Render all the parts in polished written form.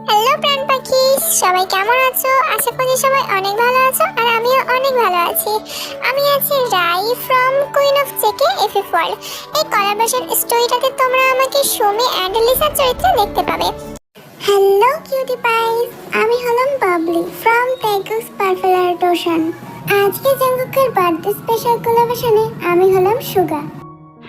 Hello প্রাণ পাখি, সবাই কেমন আছো? আশা করি সবাই অনেক ভালো আছো আর আমিও অনেক ভালো আছি। আমি আছি Rai from queen of JK FF world. এই কোলাবরেশন স্টোরিটাতে তোমরা আমাকে সুমি অ্যান্ড লিসার চরিত্রে দেখতে পাবে। হ্যালো কিউটি পাইস, আমি হলাম বাবলি ফ্রম টেগুস পারফেলার ডোশন। আজকে জঙ্গুকের বার্থডে স্পেশাল কোলাবরেশনে আমি হলাম সুগা।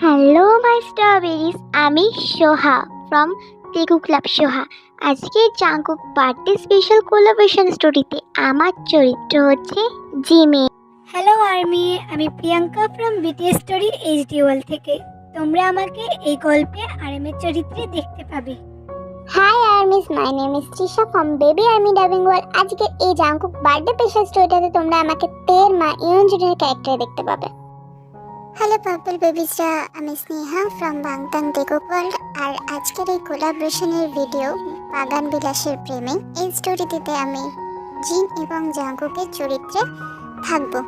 হ্যালো মাই স্ট্রবেরিজ, আমি সোহা ফ্রম তেগু ক্লাব সোহা। আজকে জাঙ্কুক বার্থডে স্পেশাল কোলাবরেশন স্টোরিতে আমার চরিত্র হচ্ছে জিমি। হ্যালো আর্মি, আমি Priyanka from BTS story HD world থেকে। তোমরা আমাকে এই গল্পে আরএমের চরিত্রে দেখতে পাবে। Hi armies, my name is Trisha from baby army dubbing world. আজকে এই জাঙ্কুক বার্থডে স্পেশাল স্টোরিটাতে তোমরা আমাকে তের মা ইয়ঞ্জনের ক্যারেক্টারে দেখতে পাবে। হ্যালো পার্পল বেবিজরা, আমি স্নেহা ফ্রম বাংটাং টেগুক ওয়ার্ল্ড। আর আজকের এই কোলাবরেশনের ভিডিও বাগান বিলাসের প্রেমে এই স্টোরিটিতে আমি জিন এবং জাঙ্কুকের চরিত্রে থাকবো।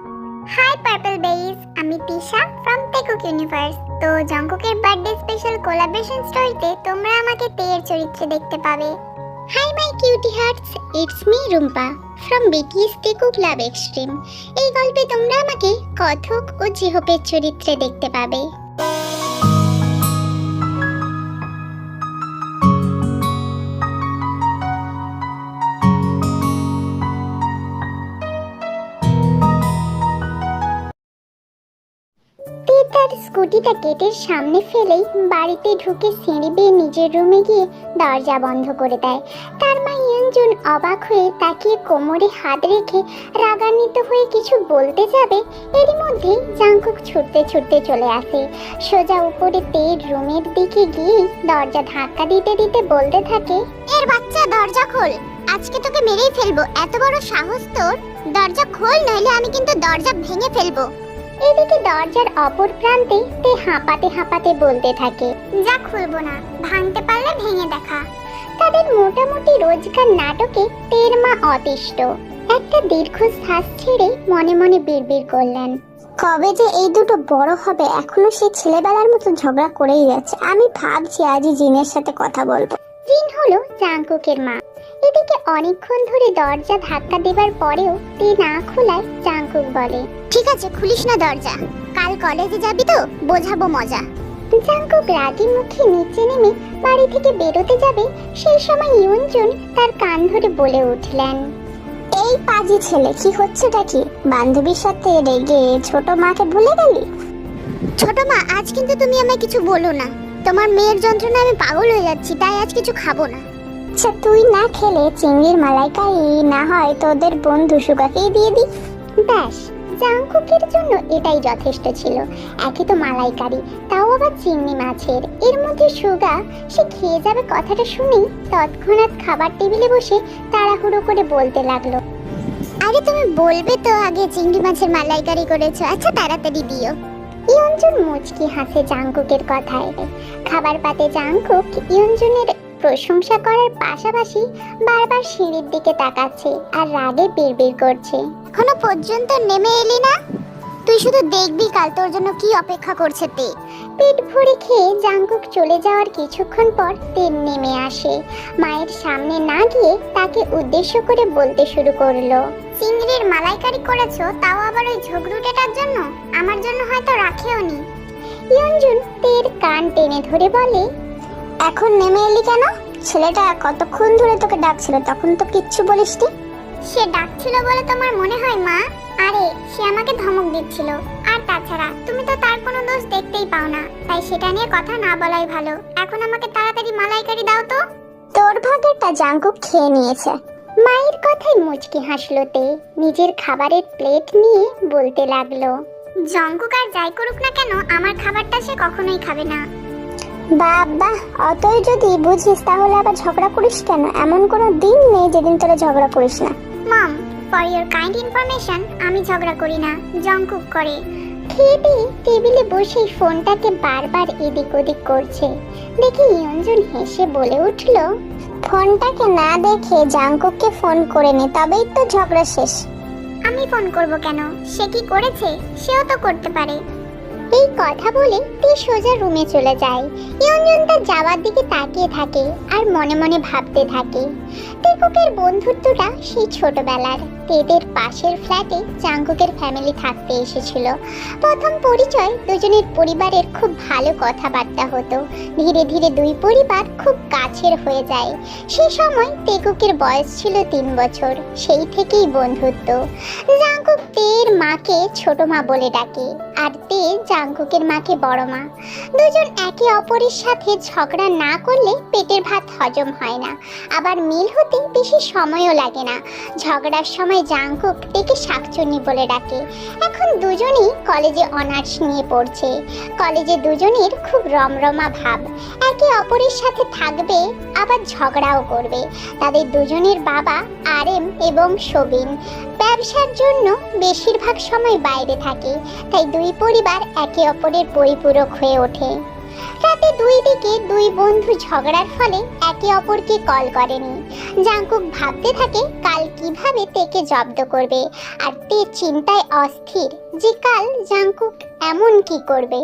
হাই পার্পল বেবিজ, আমি তিশা ফ্রম টেগুক ইউনিভার্স। তো জাঙ্কুকের বার্থডে স্পেশাল কোলাবরেশন স্টোরিতে তোমরা আমাকে তের চরিত্রে দেখতে পাবে। Hi my cutie hearts, it's me Rumpa from BTS Daegu club extreme. এই গল্পে তোমরা আমাকে কথক ও জিহোপের চরিত্রে দেখতে পাবে। তার স্কুটিটা গেটের সামনে ফেলেই বাড়িতে ঢুকে সিঁড়ি বেয়ে নিজের রুমে গিয়ে দরজা বন্ধ করে দেয়। তার মা ইয়ঞ্জুন অবাক হয়ে তাকিয়ে কোমরে হাত রেখে রাগান্বিত হয়ে কিছু বলতে যাবে, এরই মধ্যে জাঙ্কুক ছুটতে ছুটতে চলে আসে। সোজা উপরে তের রুমের দিকে গিয়ে দরজা ধাক্কা দিতে দিতে বলতে থাকে, এর বাচ্চা দরজা খোল, আজকে তোকে মেরেই ফেলবো। এত বড় সাহস তোর! দরজা খোল, নইলে আমি কিন্তু দরজা ভেঙে ফেলবো। এদিকে দরজার অপর প্রান্তে তে হাঁপাতে হাঁপাতে বলতে থাকে, যা খুলবো না, ভাঙতে পারলে ভেঙে দেখা। তাদের মোটামুটি রোজকার নাটকে তের মা অতিষ্ঠ। একটা দীর্ঘশ্বাস ছেড়ে মনে মনে বিড়বিড় করলেন, কবে যে এই দুটো বড় হবে, এখনো সে ছেলেবেলার মতো ঝগড়া করেই যাচ্ছে। আমি ভাবছি আজই জিনের সাথে কথা বলবো। জিন হলো জাঙ্কুকের মা। এদিকে অনেকক্ষণ ধরে দরজা ধাক্কা দেবার পরেও তে না খোলায় জাঙ্কুক বলে, ঠিক আছে খুলিস না দরজা, কাল কলেজে যাবি তো, বোঝাবো মজা। জাঙ্কুক রাগী মুখে নিচে নেমে বাড়ি থেকে বেরোতে যাবে, সেই সময় ইয়ঞ্জুন তার কান ধরে বলে উঠলেন, এই পাজি ছেলে, কি হচ্ছেটা কি? বান্ধবীর সাথে রেগে ছোট মাকে ভুলে গেলি? ছোট মা, আজ কিন্তু তুমি আমায় কিছু বলো না। তোমার মেয়ের যন্ত্রণা আমি পাগল হয়ে যাচ্ছি, তাই আজ কিছু খাবো না। আচ্ছা, তুই না খেলে চিংড়ির মালাইকারি না হয় তোদের বন্ধু সুগাকেই দিয়ে দি। ব্যাস, জাঙ্কুকের জন্য এটাই যথেষ্ট ছিল। একে তো মালাইকারি, তাও আবার চিংড়ি মাছের, এর মধ্যে সুগা, সে খেয়ে যাবে কথাটা শুনেই তৎক্ষণাৎ খাবার টেবিলে বসে তাড়াহুড়ো করে বলতে লাগলো, আরে তুমি বলবে তো আগে চিংড়ি মাছের মালাইকারি করেছো, আচ্ছা তাড়াতাড়ি দিও। ইয়ঞ্জুন মুচকি হাসে জাঙ্কুকের কথায়। খাবার পাতে জাঙ্কুক ইয়ঞ্জুনের প্রশংসা করার পাশাপাশি বারবার সিঁড়ির দিকে তাকাচ্ছে আর রাগে বিড়বিড় করছে, এখনো পর্যন্ত নেমে এলি না? তুই শুধু দেখবি কাল তোর জন্য কি অপেক্ষা করছে তে। পেট ভরে খেয়ে জাঙ্কুক চলে যাওয়ার কিছুক্ষণ পর তে নেমে আসে। মায়ের সামনে না গিয়ে তাকে উদ্দেশ্য করে বলতে শুরু করলো, চিংড়ির মালাইকারি করেছো, তাও আবার ওই ঝগড়ুটেটার জন্য? আমার জন্য হয়তো রাখেও নি। ইয়ঞ্জুন তের কান টেনে ধরে বলে, এখন নেমে এলি কেন? ছেলেটা কতক্ষণ ধরে তোকে ডাকছিল, তখন তো কিচ্ছু বলিসনি। সে ডাকছিল বলে তোমার মনে হয় মা? আরে সে আমাকে ধমক দিচ্ছিল। আর তাছাড়া তুমি তো তার কোনো দোষ দেখতেই পাও না, তাই সেটা নিয়ে কথা না বলাই ভালো। এখন আমাকে তাড়াতাড়ি মালাইকারি দাও তো। তোর ভাগেরটা জাঙ্কুক খেয়ে নিয়েছে। মায়ের কথায় মুচকি হাসলো তে। নিজের খাবারের প্লেট নিয়ে বলতে লাগলো, জাঙ্কুক আর যাই করুক না কেন, আমার খাবারটা সে কখনোই খাবে না। বাবা, অতই যদি বুঝিস তাহলে আবার ঝগড়া করিস কেন? এমন কোনো দিন নেই যেদিন তোরা ঝগড়া করিস না। মম, ফর ইওর কাইন্ড ইনফরমেশন, আমি ঝগড়া করি না, জাঙ্কুক করে। খেয়ে টেবিলে বসে ফোনটাকে বারবার এদিক ওদিক করছে। দেখে ইয়ঞ্জুন হেসে বলে উঠলো, ফোনটাকে না দেখে জাঙ্কুককে ফোন করে নে, তবেই তো ঝগড়া শেষ। আমি ফোন করব কেন? সে কি করেছে? সেও তো করতে পারে। এই কথা বলে তে সোজা রুমে চলে যায়। ইয়ঞ্জন তার যাওয়ার দিকে তাকিয়ে থাকে আর মনে মনে ভাবতে থাকে, তেকুকের বন্ধুত্বটা সেই ছোটবেলার। তেদের পাশের ফ্ল্যাটে জাঙ্কুকের ফ্যামিলি থাকতে এসেছিল। প্রথম পরিচয় দুজনের পরিবারের খুব ভালো কথাবার্তা হতো। ধীরে ধীরে দুই পরিবার খুব কাছের হয়ে যায়। সেই সময় তেকুকের বয়স ছিল 3 বছর। সেই থেকেই বন্ধুত্ব। জাঙ্কুক তের মাকে ছোট মা বলে ডাকে, আর তে জাঙ্কুকের মাকে বড় মা। দুজন একে অপরের সাথে ঝগড়া না করলে পেটের ভাত হজম হয় না, আবার মিল হতে বেশি সময়ও লাগে না। ঝগড়ার সময় জাঙ্কুক তেকে শাকচুন্নি বলে ডাকে। এখন দুজনেই কলেজে অনার্স নিয়ে পড়ছে। কলেজে দুজনের খুব রমরমা ভাব। একে অপরের সাথে থাকবে, আবার ঝগড়াও করবে। তাদের দুজনের বাবা আরএম এবং সবিন ব্যবসার জন্য বেশিরভাগ সময় বাইরে থাকে, তাই দুই পরিবার একে অপরের পরিপূরক হয়ে ওঠে। রাতে দুই দিকে দুই বন্ধু ঝগড়ার ফলে একে অপরকে কল করেনি। জাঙ্কুক ভাবতে থাকে কাল কিভাবে তেকে জব্দ করবে, আর তে চিন্তায় অস্থির যে কাল জাঙ্কুক এমন কি করবে।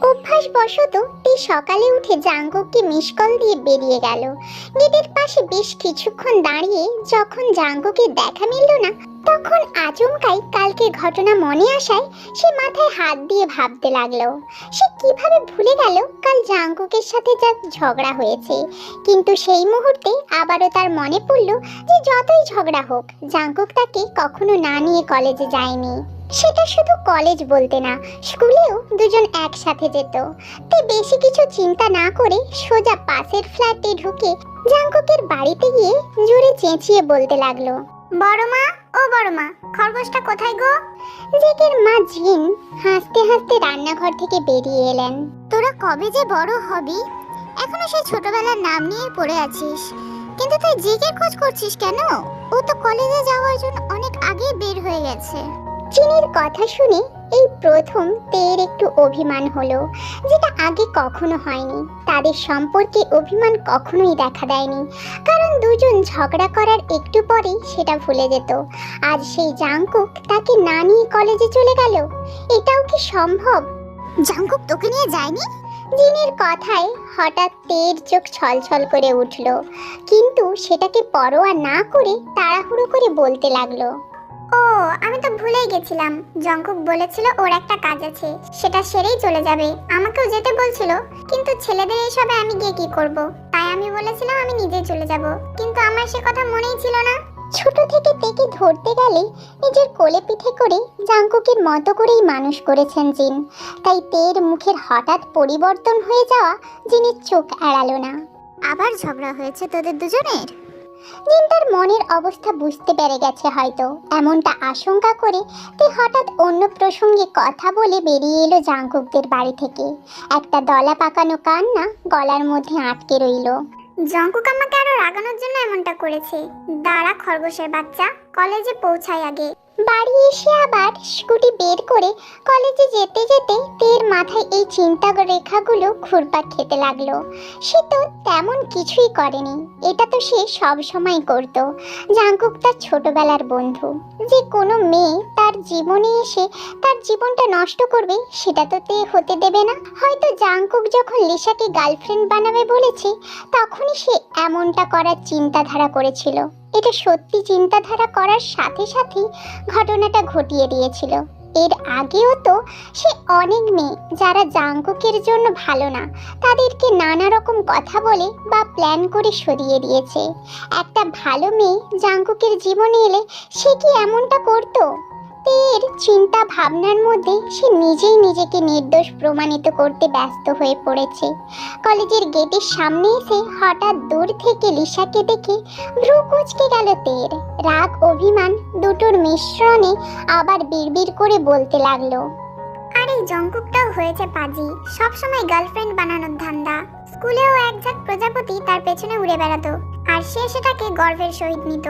অভ্যাসবশত তে সকালে উঠে জাঙ্কুককে মিস কল দিয়ে বেরিয়ে গেল। গেটের পাশে বেশ কিছুক্ষণ দাঁড়িয়ে যখন জাঙ্কুকের দেখা মিলল না, তখন আচমকাই কালকে ঘটনা মনে আসায় সে মাথায় হাত দিয়ে ভাবতে লাগলো সে কিভাবে ভুলে গেল কাল জাঙ্কুকের সাথে যা ঝগড়া হয়েছে। কিন্তু সেই মুহূর্তে আবারও তার মনে পড়ল যে যতই ঝগড়া হোক জাঙ্কুক তাকে কখনো না নিয়ে কলেজে যায়নি। সেটা শুধু কলেজ বলতে না, স্কুলেও দুজন একসাথে যেত। তে বেশি কিছু চিন্তা না করে সোজা পাশের ফ্ল্যাটে ঢুকে জাঙ্কুকের বাড়িতে গিয়ে জোরে চেঁচিয়ে বলতে লাগলো, বড় মা, ও বড় মা, খরগোশটা কোথায় গো? জেকের মা জিন হাসতে হাসতে রান্নাঘর থেকে বেরিয়ে এলেন। তোরা কবে যে বড় হবি? এখনো সেই ছোটবেলার নাম নিয়ে পড়ে আছিস। কিন্তু তুই জেকের খোঁজ করছিস কেন? ও তো কলেজে যাওয়ার জন্য অনেক আগে বের হয়ে গেছে। চিনির কথা শুনে এই প্রথম তের একটু অভিমান হলো, যেটা আগে কখনো হয়নি। তাদের সম্পর্কে অভিমান কখনোই দেখা দেয়নি, কারণ দুজন ঝগড়া করার একটু পরেই সেটা ভুলে যেত। আজ সেই জাঙ্কুক তাকে না নিয়ে কলেজে চলে গেল। এটাও কি সম্ভব? জাঙ্কুক তোকে নিয়ে যায়নি? জিনের কথায় হঠাৎ তের চোখ ছলছল করে উঠল, কিন্তু সেটাকে পরোয়া না করে তাড়াহুড়ো করে বলতে লাগলো, ও আমি তো ভুলেই গেছিলাম। জঙ্কুক বলেছিল ওর একটা কাজ আছে, সেটা সেরেই চলে যাবে। আমাকেও যেতে বলছিল, কিন্তু ছেলেদের এইসবে আমি গিয়ে কি করব? তাই আমি বলেছিলাম আমি নিজেই চলে যাব, কিন্তু আমার সে কথা মনেই ছিল না। ছোট থেকে তেকে ধরতে গেলে নিজের কোলে পিঠে করে জাঙ্কুকের মতো করেই মানুষ করেছেন জিন। তাই তের মুখের হঠাৎ পরিবর্তন হয়ে যাওয়া জিনের চোখ এড়ালো না। আবার ঝগড়া হয়েছে তোদের দুজনের? জিন তার মনের অবস্থা বুঝতে পেরে গেছে হয়তো, এমনটা আশঙ্কা করে তে হঠাৎ অন্য প্রসঙ্গে কথা বলে বেরিয়ে এলো জাঙ্কুকদের বাড়ি থেকে। একটা দলা পাকানো কান্না গলার মধ্যে আটকে রইল। জঙ্কুক আমাকে আরো রাগানোর জন্য এমনটা করেছে। দাঁড়া খরগোশের বাচ্চা, কলেজে পৌঁছাই আগে। বাড়ি এসে আবার স্কুটি বের করে কলেজে যেতে যেতে তের মাথায় এই চিন্তা রেখাগুলো ঘুরপাক খেতে লাগলো। সে তো তেমন কিছুই করেনি, এটা তো সে সব সময় করত। জাঙ্কুক তার ছোটবেলার বন্ধু, যে কোনো মেয়ে তার জীবনে এসে তার জীবনটা নষ্ট করবে সেটা তো তে হতে দেবে না। হয়তো জাঙ্কুক যখন লিসাকে গার্লফ্রেন্ড বানাবে বলেছে, তখনই সে এমনটা করার চিন্তাধারা করেছিল। এটা সত্যি চিন্তাধারা করার সাথে সাথে ঘটনাটা ঘটিয়ে দিয়েছিল। এর আগেও তো সে অনেক মেয়ে যারা জাঙ্কুকের জন্য ভালো না, তাদেরকে নানা রকম কথা বলে বা প্ল্যান করে সরিয়ে দিয়েছে। একটা ভালো মেয়ে জাঙ্কুকের জীবনে এলে সে কি এমনটা করতো? তের চিন্তা ভাবনার মধ্যে সে নিজেই নিজেকে নির্দোষ প্রমাণিত করতে ব্যস্ত হয়ে পড়েছে। কলেজের গেটের সামনে এসে হঠাৎ দূর থেকে লিসাকে দেখে ভ্রু কুঁচকে গেল তের। রাগ অভিমান দুটোর মিশ্রণে আবার বিড়বিড় করে বলতে লাগলো, আরে জঙ্কুকটাও হয়েছে পাজি, সবসময় গার্লফ্রেন্ড বানানোর ধান্দা। স্কুলেও এক ঝাঁক প্রজাপতি তার পেছনে উড়ে বেড়াতো, আর সে সেটাকে গর্বের সহিত নিত।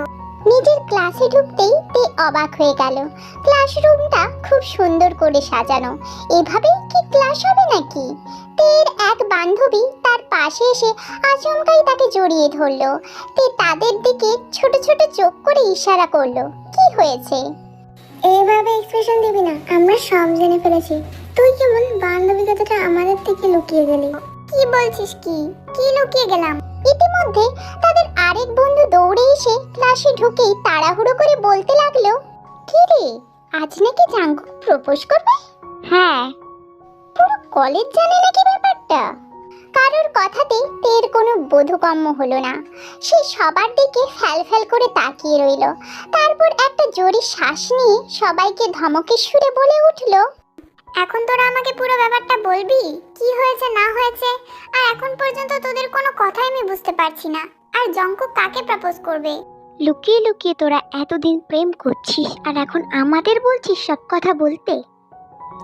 নিজের ক্লাসে ঢুকতেই তে অবাক হয়ে গেল। ক্লাসরুমটা খুব সুন্দর করে সাজানো। এভাবেই কি ক্লাস হবে নাকি? তের এক বান্ধবী তার পাশে এসে আচমকাই তাকে জড়িয়ে ধরলো। তে তাদের দিকে ছোট ছোট চোখ করে ইশারা করলো, কি হয়েছে? এইভাবে এক্সপ্রেশন দিবি না, আমরা সব জেনে ফেলেছি। তুই কেমন বান্ধবী কথাটা আমাদের থেকে লুকিয়ে গেলি। কি বলছিস? কি কি লুকিয়ে গেলাম? ইতিমধ্যে তাদের আরেক বন্ধু দৌড়ে এসে ক্লাসে ঢুকেই তাড়াহুড়ো করে বলতে লাগলো, কি রে, আজ নাকি জাঙ্কুক প্রপোজ করবে? হ্যাঁ। পুরো কলেজ জানে নাকি ব্যাপারটা? কারোর কথাতে তের কোনো বোধগম্য হলো না। সে সবার দিকে ফ্যাল করে তাকিয়ে রইল। তারপর একটা জোরে শ্বাস নিয়ে সবাইকে ধমকের সুরে বলে উঠল, এখন তোরা আমাকে পুরো ব্যাপারটা বলবি, কি হয়েছে না হয়েছে? আর এখন পর্যন্ত তোদের কোনো কথাই আমি বুঝতে পারছি না। আর জঙ্কুক কাকে প্রপোজ করবে? লুকিয়ে লুকিয়ে তোরা এতদিন প্রেম করছিস আর এখন আমাদের বলছিস সব কথা বলতে?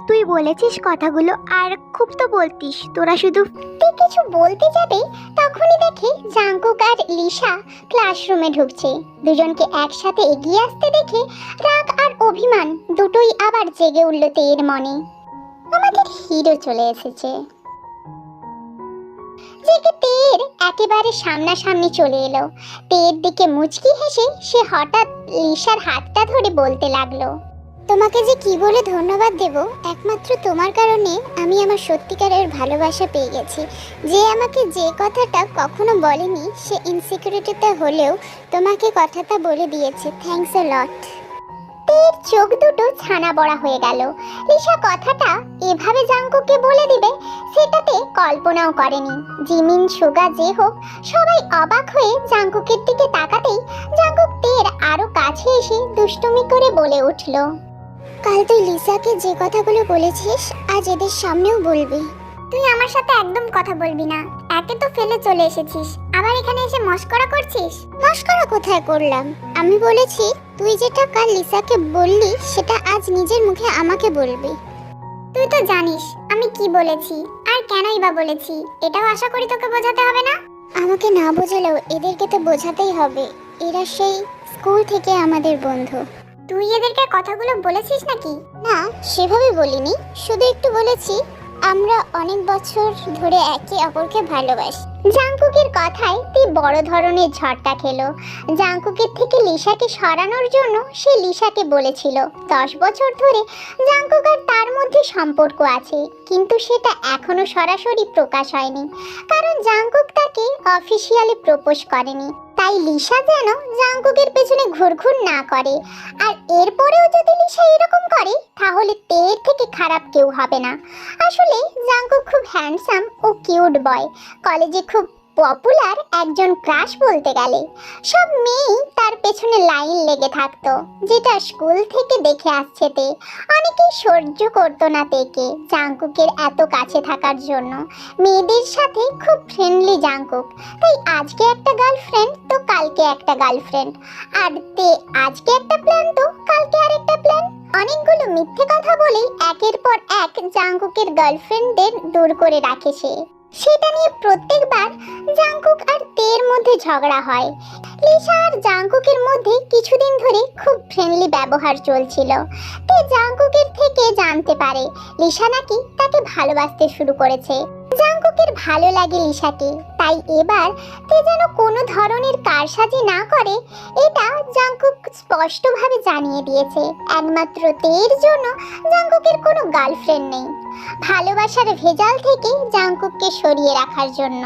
তুই বলেছিস কথাগুলো আর খুব তো বলতিস, তোরা শুধু তে কিছু বলতে যাবে তখনই দেখে জাঙ্কুক আর লিসা ক্লাসরুমে ঢুকছে। দুজনকে একসাথে এগিয়ে আসতে দেখে রাগ আর অভিমান দুটোই আবার জেগে উঠল তের মনে। আমাদের হিরো চলে এসেছে। জেগে তের একেবারে সামনাসামনি চলে এলো। তের দিকে মুচকি হেসে সে হঠাৎ লিসার হাতটা ধরে বলতে লাগলো, তোমাকে যে কি বলে ধন্যবাদ দেব, একমাত্র তোমার কারণে আমি আমার সত্যিকারের ভালোবাসা পেয়ে গেছি। যে আমাকে যে কথাটা কখনো বলেনি সে ইনসিকিউরিটিতে হলেও তোমাকে কথাটা বলে দিয়েছে। থ্যাঙ্কস আ লট। তের চোখ দুটো ছানা বড়া হয়ে গেল। লিসা কথাটা এভাবে জাঙ্কুককে বলে দিবে সেটাতে কল্পনাও করেনি। জিমিন সুগা যে হোক সবাই অবাক হয়ে জাঙ্কুকের দিকে তাকাতেই জাঙ্কুক তের আরো কাছে এসে দুষ্টুমি করে বলে উঠল, কাল তুই লিসাকে যে কথাগুলো বলেছিস আজ এদের সামনেও বলবি। তুই আমার সাথে একদম কথা বলবি না। একে তো ফেলে চলে এসেছিস, আবার এখানে এসে মস্করা করছিস। মস্করা কোথায় করলাম? আমি বলেছি তুই যেটা কাল লিসাকে বললি সেটা আজ নিজের মুখে আমাকে বলবি। তুই তো জানিস আমি কি বলেছি আর কেনই বা বলেছি, এটাও আশা করি তোকে বোঝাতে হবে না। আমাকে না বোঝালেও এদেরকে তো বোঝাতেই হবে। এরা সেই স্কুল থেকে আমাদের বন্ধু। তুই এদেরকে কথাগুলো বলেছিস নাকি? না, সেভাবে বলিনি, শুধু একটু বলেছি আমরা অনেক বছর ধরে একে অপরকে ভালোবাসি। জাঙ্কুকের কথায় তে বড় ধরনের ঝড়টা খেলো। জাঙ্কুকের থেকে লিসাকে সরানোর জন্য সে লিসাকে বলেছিল 10 বছর ধরে জাঙ্কুক আর তার মধ্যে সম্পর্ক আছে, কিন্তু সেটা এখনো সরাসরি প্রকাশ হয়নি, কারণ জাঙ্কুক তাকে অফিসিয়ালি প্রপোজ করেনি। তাই লিসা যেন জাঙ্কুকের পেছনে ঘুরঘুর না করে। আর এরপরেও যদি লিসা এরকম করে তাহলে তের থেকে খারাপ কেউ হবে না। আসলে জাঙ্কুক খুব হ্যান্ডসাম ও কিউট বয়, কলেজে খুব পপুলার একজন ক্রাশ বলতে গেলে। সব মেয়েই তার পেছনে লাইন লেগে থাকতো, যেটা স্কুল থেকে দেখে আসছে তে। অনেকেই সহ্য করতো না তেকে জাঙ্কুকের এত কাছে থাকার জন্য। মেয়েদের সাথে খুব ফ্রেন্ডলি জাঙ্কুক, তাই আজকে একটা গার্লফ্রেন্ড তো কালকে একটা গার্লফ্রেন্ড, আর তে আজকে একটা প্ল্যান তো কালকে আরেকটা প্ল্যান। অনেকগুলো মিথ্যে কথা বলে একের পর এক জাঙ্কুকের গার্লফ্রেন্ডদের দূর করে রাখে সে। সেটা নিয়ে প্রত্যেকবার জাঙ্কুক আর তের মধ্যে ঝগড়া হয়। লিসা আর জাঙ্কুকের মধ্যে কিছুদিন ধরে খুব ফ্রেন্ডলি ব্যবহার চলছিল। তে জাঙ্কুকের থেকে জানতে পারে লিসা নাকি তাকে ভালোবাসতে শুরু করেছে। জাঙ্কুকের ভালো লাগে লিসাকে, তাই এবার তে যেন কোনো ধরনের কারসাজি না করে এটা জাঙ্কুক স্পষ্টভাবে জানিয়ে দিয়েছে। একমাত্র তের জন্য জাঙ্কুকের কোনো গার্লফ্রেন্ড নেই, ভালোবাসার ভেজাল থেকে জাঙ্কুককে সরিয়ে রাখার জন্য।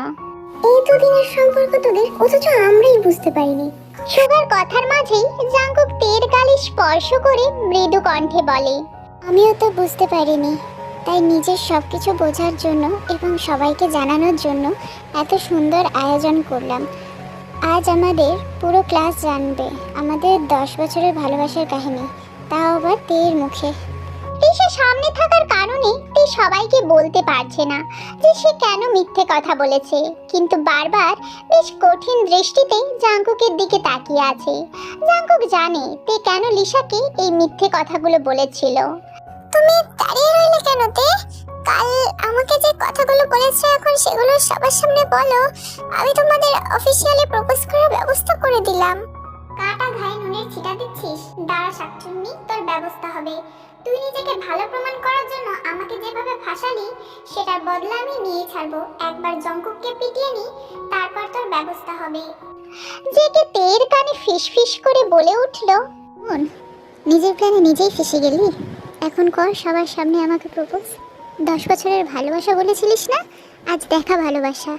এই দুদিনের সম্পর্ক তোদের, অথচ আমরাই বুঝতে পারিনি। সুগার কথার মাঝেই জাঙ্কুক তের গালে স্পর্শ করে মৃদু কণ্ঠে বলে, আমিও তো বুঝতে পারিনি, তাই নিজের সবকিছু বোঝার জন্য এবং সবাইকে জানানোর জন্য এত সুন্দর আয়োজন করলাম। আজ আমাদের পুরো ক্লাস জানবে আমাদের 10 বছরের ভালোবাসার কাহিনী, তাও আবার তের মুখে। লিসা সামনে থাকার কারণে তে সবাইকে বলতে পারছে না যে সে কেন মিথ্যে কথা বলেছে, কিন্তু বারবার বেশ কঠিন দৃষ্টিতে জাঙ্কুকের দিকে তাকিয়ে আছে। জাঙ্কুক জানে তে কেন লিসাকে এই মিথ্যে কথাগুলো বলেছিল। তুমি দাঁড়িয়ে রইলে কেন তে? কাল আমাকে যে কথাগুলো বলেছো এখন সেগুলো সবার সামনে বলো। আমি তোমাদের অফিসিয়ালি প্রপোজ করার ব্যবস্থা করে দিলাম। কাটা ঘায়ে নুনের ছিটা দিচ্ছিস? দাঁড়া শাকচুন্নি, তোর ব্যবস্থা হবে। তুই নিজেকে ভালো প্রমাণ করার জন্য আমাকে যেভাবে ফাঁসালি সেটার বদলা আমি নিয়ে ছাড়বো। একবার জঙ্কুককে পিটিয়ে নি, তারপর তোর ব্যবস্থা হবে। জেকে তের কানে ফিসফিস করে বলে উঠল, নিজের প্ল্যানে নিজেই ফেসে গেলি। এখন কর সবার সামনে আমাকে প্রপোজ। 10 বছরের ভালোবাসা বলেছিলিস না, আজ দেখা ভালোবাসা।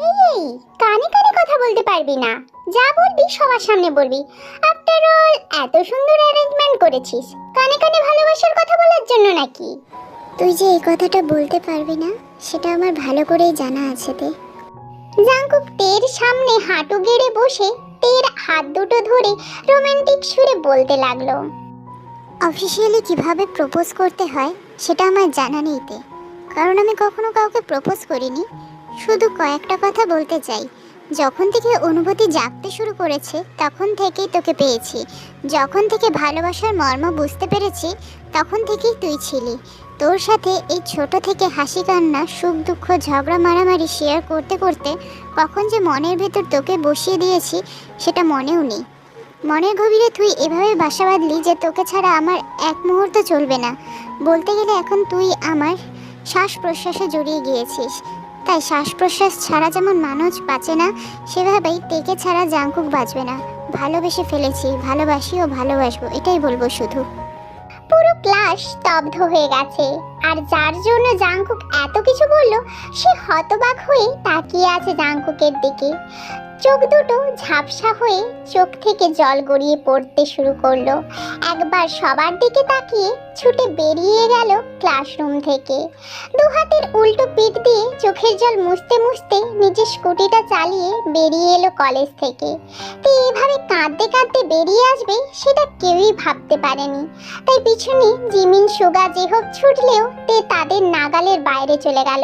এই কানে কানে কথা বলতে পারবি না, যা বলবি সবার সামনে বলবি। আফটার অল এত সুন্দর অ্যারেঞ্জমেন্ট করেছিস, কানে কানে ভালোবাসার কথা বলার জন্য নাকি? তুই যে এই কথাটা বলতে পারবি না সেটা আমার ভালো করেই জানা আছে তে। জাঙ্কুক তের সামনে হাঁটু গেড়ে বসে তের হাত দুটো ধরে রোমান্টিক সুরে বলতে লাগলো, অফিসিয়ালি কিভাবে প্রপোজ করতে হয় সেটা আমার জানা নেই তে, কারণ আমি কখনো কাউকে প্রপোজ করিনি। শুধু কয়েকটা কথা বলতে চাই। যখন থেকে অনুভূতি জাগতে শুরু করেছে তখন থেকেই তোকে পেয়েছি। যখন থেকে ভালোবাসার মর্ম বুঝতে পেরেছি তখন থেকেই তুই ছিলি। তোর সাথে এই ছোট থেকে হাসি কান্না, সুখ দুঃখ, ঝগড়া মারামারি শেয়ার করতে করতে কখন যে মনের ভেতর তোকে বসিয়ে দিয়েছি সেটা মনেও নেই। মনের গভীরে তুই এভাবে বাসা বাঁধলি যে তোকে ছাড়া আমার এক মুহূর্ত চলবে না। বলতে গেলে এখন তুই আমার শ্বাস প্রশ্বাসে জড়িয়ে গিয়েছিস। তাই শ্বাস প্রশ্বাস ছাড়া যেমন মানুষ বাঁচে না, সেভাবেই তেকে ছাড়া জাঙ্কুক বাঁচবে না। ভালোবেসে ফেলেছি, ভালোবাসি ও ভালোবাসবো, এটাই বলবো শুধু। পুরো ক্লাস স্তব্ধ হয়ে গেছে, আর যার জন্য জাঙ্কুক এত কিছু বলল সে হতবাক হয়ে তাকিয়ে আছে জাঙ্কুকের দিকে। চোখ দুটো ঝাপসা হয়ে চোখ থেকে জল গড়িয়ে পড়তে শুরু করলো। একবার সবার দিকে তাকিয়ে ছুটে বেরিয়ে গেল ক্লাসরুম থেকে। দু হাতের উল্টো পিঠ দিয়ে চোখের জল মুছতে মুছতে নিজের স্কুটিটা চালিয়ে বেরিয়ে এলো কলেজ থেকে। তো এইভাবে কাঁদতে কাঁদতে বেরিয়ে আসবে সেটা কেউই ভাবতে পারেনি। তাই পিছনে জিমিন, সুগা যে হোক ছুটলেও তে তাদের নাগালের বাইরে চলে গেল।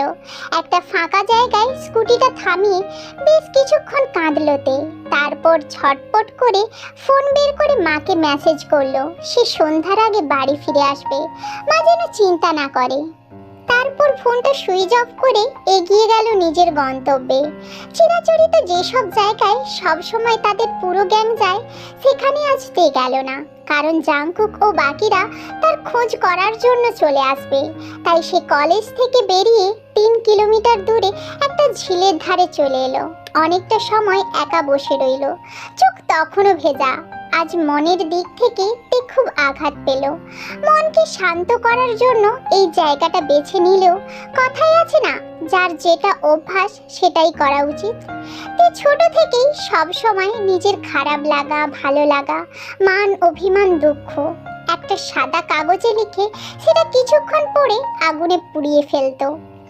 একটা ফাঁকা জায়গায় স্কুটিটা থামিয়ে বেশ কিছুক্ষণ কাঁদলো তে। তারপর ছটপট করে ফোন বের করে মাকে মেসেজ করলো সে সন্ধ্যার আগে বাড়ি ফিরে আসবে, মা যেন চিন্তা না করে। তারপর ফোনটা সুইচ অফ করে এগিয়ে গেল নিজের গন্তব্যে। চিরাচরিত যেসব জায়গায় সবসময় তাদের পুরো গ্যাং যায় সেখানে আজ তে গেল না, কারণ জাঙ্কুক ও বাকিরা তার খোঁজ করার জন্য চলে আসবে। তাই সে কলেজ থেকে বেরিয়ে 3 কিলোমিটার দূরে একটা ঝিলের ধারে চলে এলো। অনেকটা সময় একা বসে রইল, চোখ তখনও ভেজা। আজ মনের দিক থেকে তে খুব আঘাত পেল। মনকে শান্ত করার জন্য এই জায়গাটা বেছে নিলেও কথাই আছে না, যার যেটা অভ্যাস সেটাই করা উচিত। তে ছোট থেকেই সব সময় নিজের খারাপ লাগা, ভালো লাগা, মান, অভিমান, দুঃখ একটা সাদা কাগজে লিখে সেটা কিছুক্ষণ পরে আগুনে পুড়িয়ে ফেলতো।